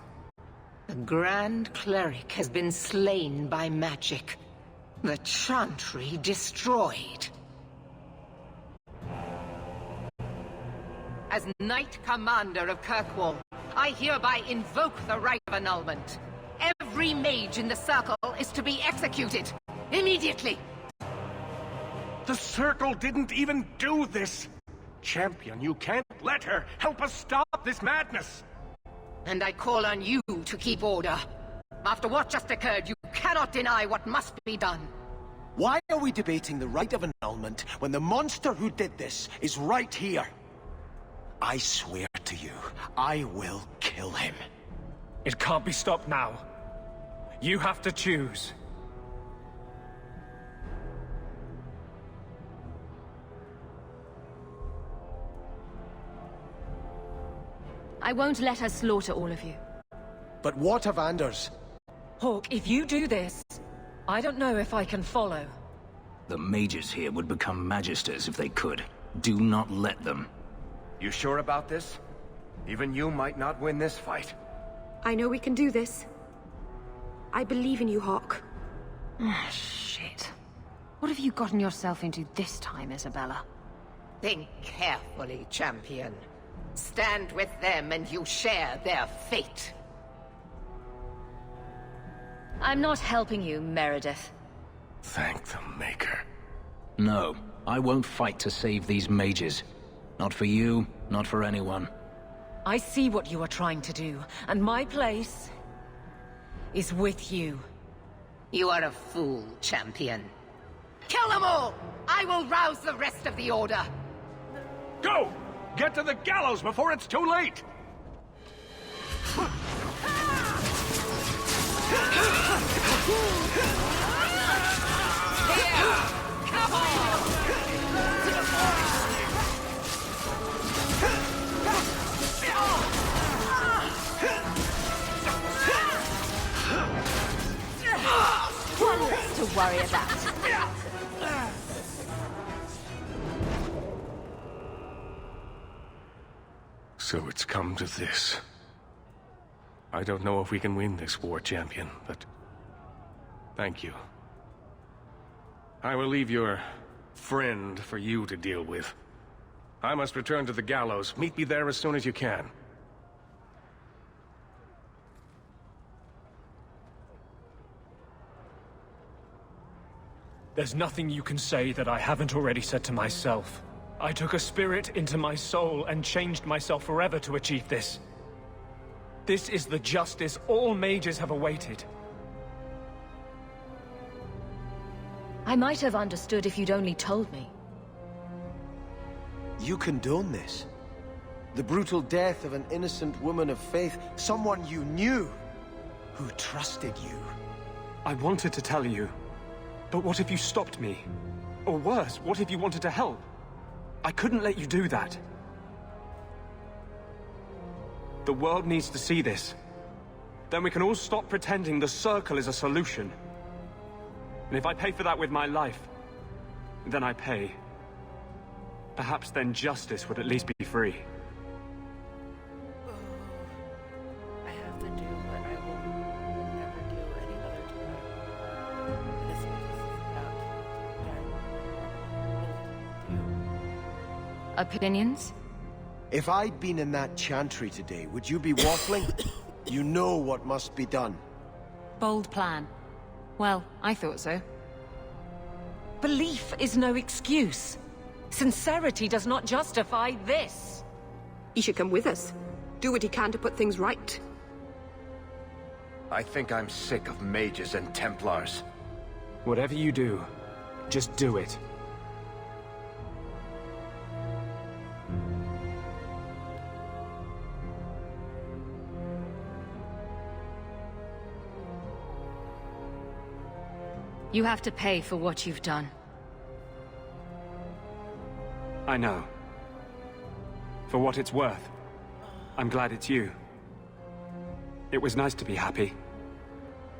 The Grand Cleric has been slain by magic. The Chantry destroyed. As Knight Commander of Kirkwall, I hereby invoke the right of annulment. Every mage in the Circle is to be executed. Immediately! The Circle didn't even do this! Champion, you can't let her! Help us stop this madness! And I call on you to keep order. After what just occurred, you cannot deny what must be done. Why are we debating the right of annulment when the monster who did this is right here? I swear to you, I will kill him. It can't be stopped now. You have to choose. I won't let her slaughter all of you. But what of Anders? Hawk, if you do this, I don't know if I can follow. The mages here would become magisters if they could. Do not let them. You sure about this? Even you might not win this fight. I know we can do this. I believe in you, Hawk. Ah, shit. What have you gotten yourself into this time, Isabella? Think carefully, champion. Stand with them and you share their fate. I'm not helping you, Meridith. Thank the Maker. No, I won't fight to save these mages. Not for you, not for anyone. I see what you are trying to do, and my place is with you. You are a fool, champion. Kill them all! I will rouse the rest of the Order! Go! Get to the gallows before it's too late! Here! Come on! One less to worry about. So it's come to this. I don't know if we can win this war, champion, but thank you. I will leave your friend for you to deal with. I must return to the gallows. Meet me there as soon as you can. There's nothing you can say that I haven't already said to myself. I took a spirit into my soul and changed myself forever to achieve this. This is the justice all mages have awaited. I might have understood if you'd only told me. You condone this? The brutal death of an innocent woman of faith, someone you knew, who trusted you. I wanted to tell you, but what if you stopped me? Or worse, what if you wanted to help? I couldn't let you do that. The world needs to see this. Then we can all stop pretending the Circle is a solution. And if I pay for that with my life, then I pay. Perhaps then justice would at least be free. I have to do what I will never do any other time. This is about Opinions? If I'd been in that chantry today, would you be waffling? You know what must be done. Bold plan. Well, I thought so. Belief is no excuse. Sincerity does not justify this. He should come with us. Do what he can to put things right. I think I'm sick of mages and Templars. Whatever you do, just do it. You have to pay for what you've done. I know. For what it's worth, I'm glad it's you. It was nice to be happy.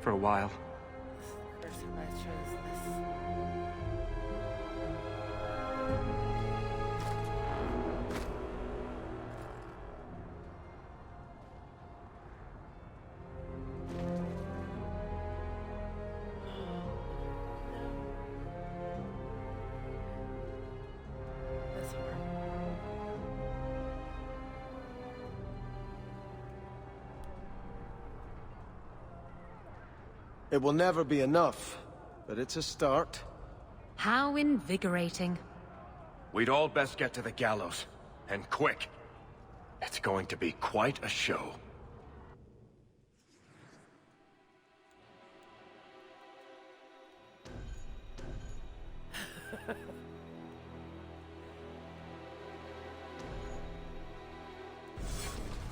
For a while. First time I chose this. It will never be enough, but it's a start. How invigorating. We'd all best get to the gallows. And quick. It's going to be quite a show.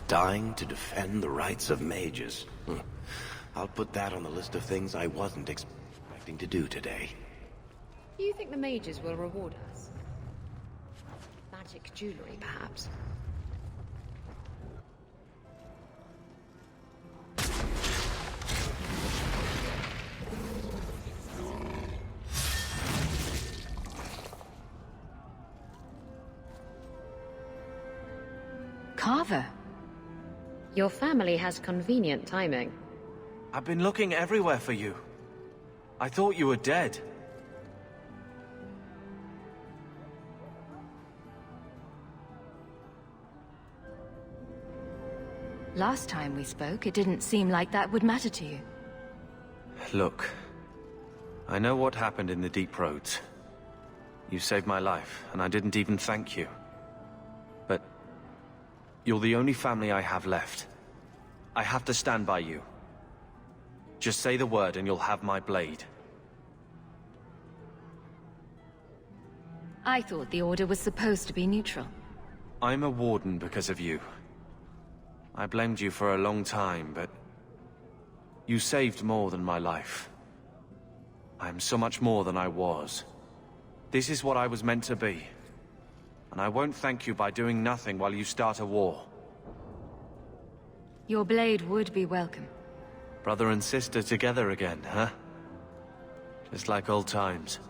Dying to defend the rights of mages. I'll put that on the list of things I wasn't expecting to do today. You think the mages will reward us? Magic jewelry, perhaps? Carver. Your family has convenient timing. I've been looking everywhere for you. I thought you were dead. Last time we spoke, it didn't seem like that would matter to you. Look, I know what happened in the Deep Roads. You saved my life, and I didn't even thank you. But you're the only family I have left. I have to stand by you. Just say the word and you'll have my blade. I thought the Order was supposed to be neutral. I'm a warden because of you. I blamed you for a long time, but you saved more than my life. I am so much more than I was. This is what I was meant to be. And I won't thank you by doing nothing while you start a war. Your blade would be welcome. Brother and sister together again, huh? Just like old times.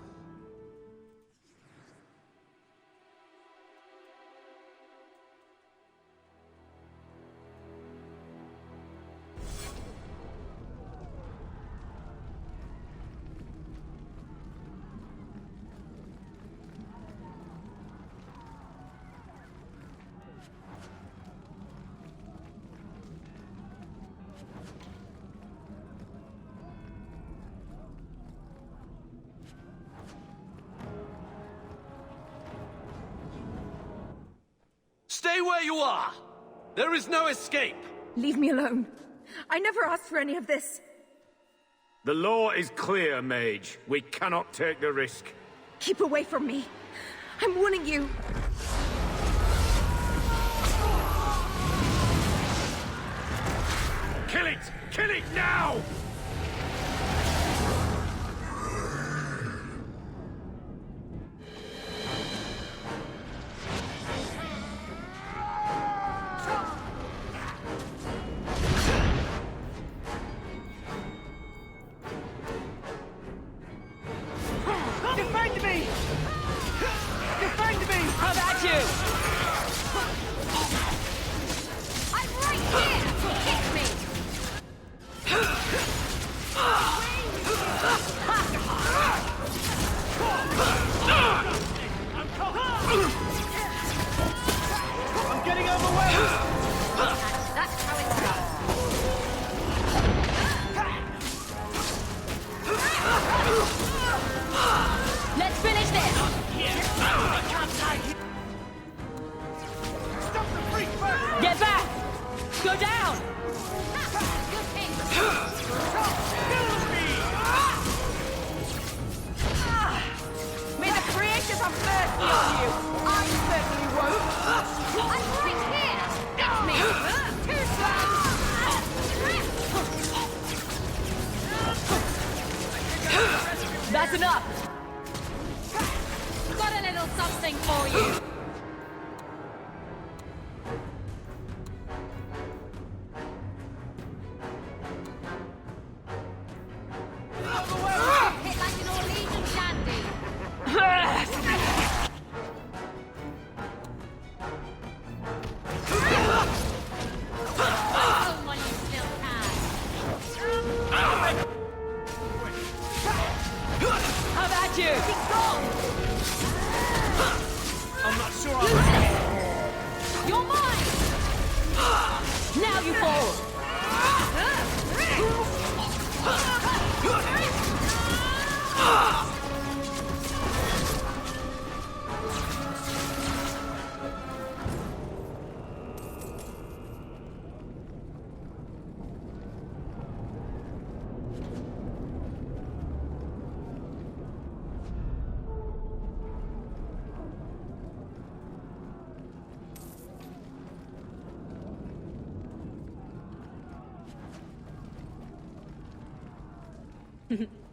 Stay where you are! There is no escape! Leave me alone. I never asked for any of this. The law is clear, Mage. We cannot take the risk. Keep away from me. I'm warning you. Kill it! Kill it now! Defend me! Defend me! How about you? I'm right here! Hit me! I'm getting overwhelmed! That's how it's done. Let's finish this! Stop the freak first! Get back! Go down! May the creators have mercy on you! I certainly won't! I'm right here! It's me! Too slow! That's enough! Got a little something for you! Hit like an Orleans dandy! Someone you still can! How about you? I'm not sure You're mine! Now you fall!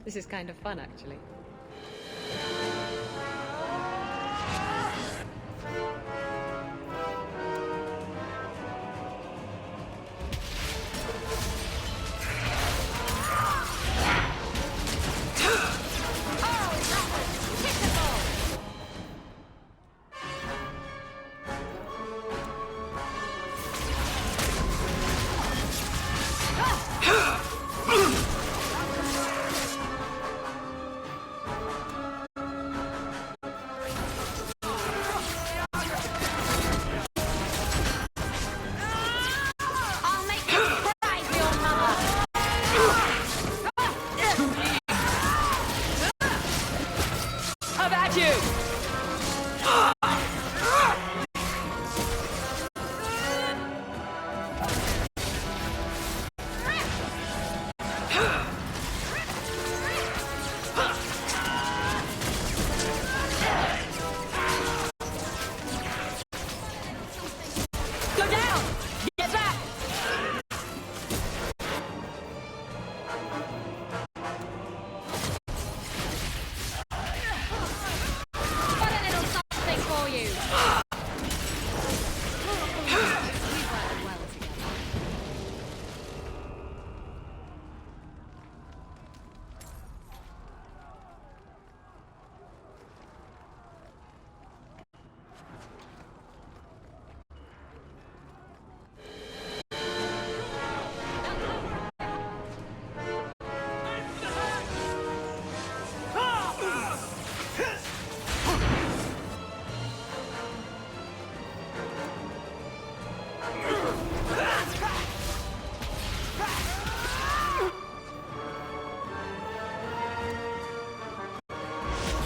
This is kind of fun, actually.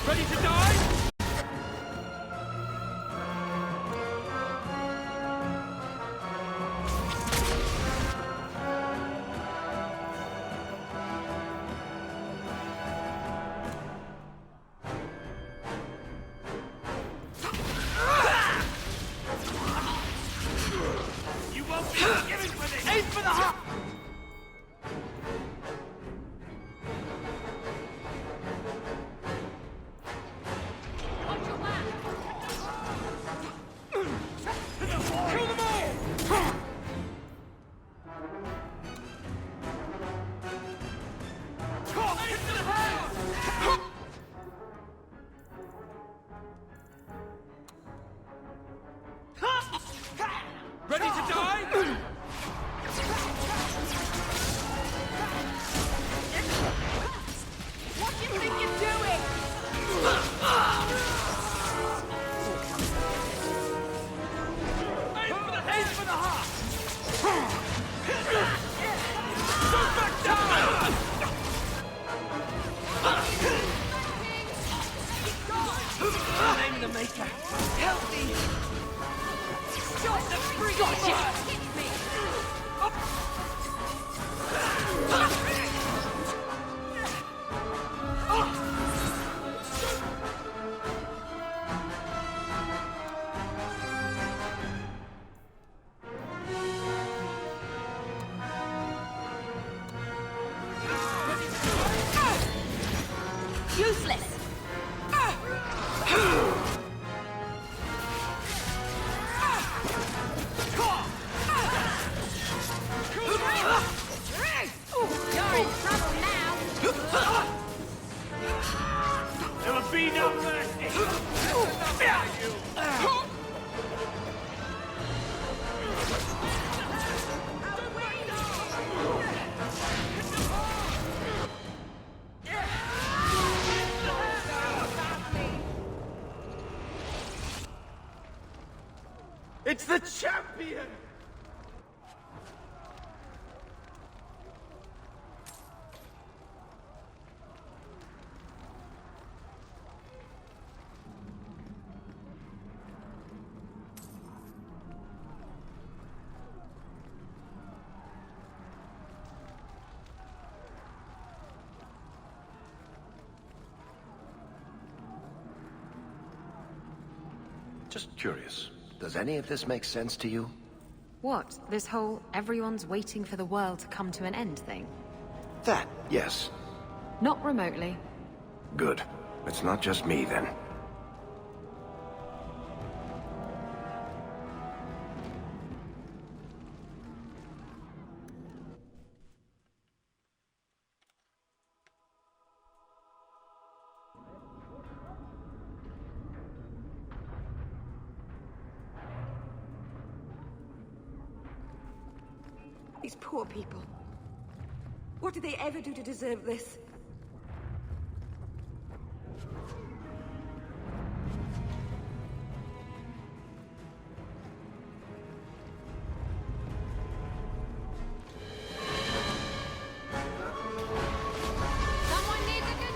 Ready to die? You won't be forgiven for this! Aim for the heart! Ready to die? What do you think you're doing? Aim for the heart! Go back down! I'm the maker. Help me! Stop the freak! Gotcha! Hit me! Useless! You're in trouble now! There will be no mercy! It's the champion! Just curious. Does any of this make sense to you? What? This whole everyone's waiting for the world to come to an end thing? That, yes. Not remotely. Good. It's not just me, then. These poor people. What did they ever do to deserve this? Someone needs a good...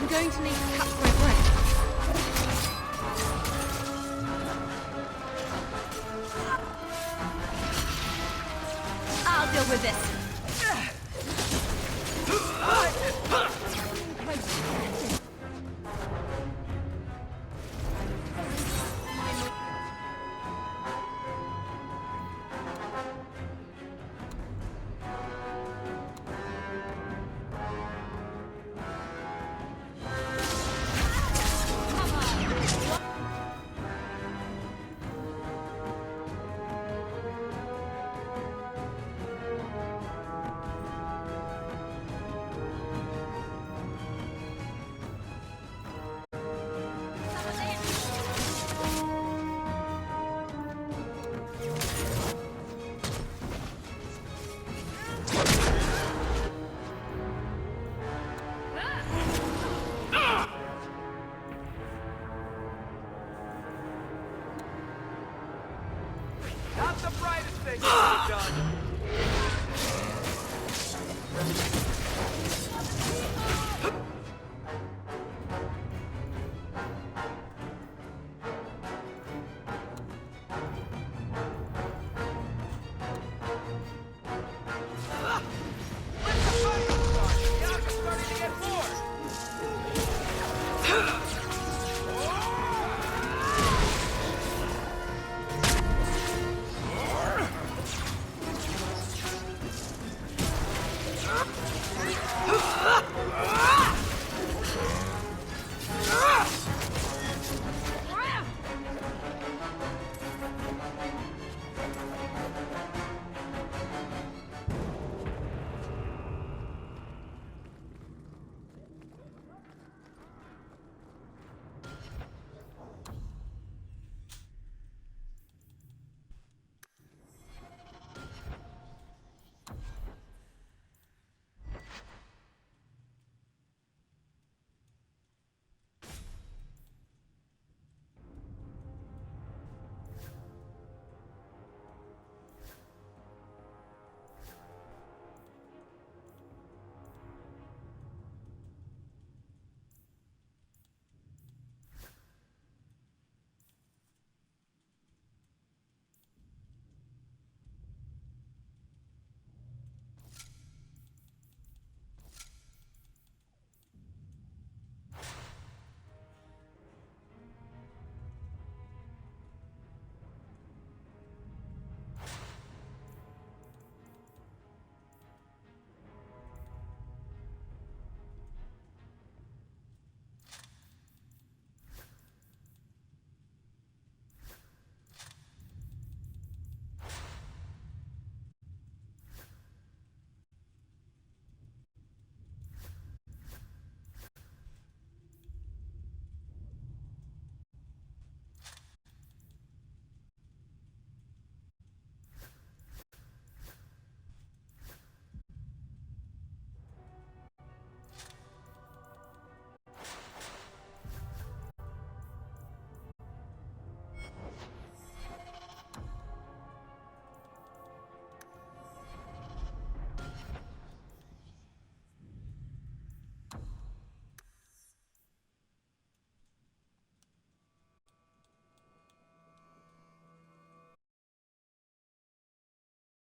I'm going to need to catch my breath. I'll deal with this. Not the brightest thing you've done.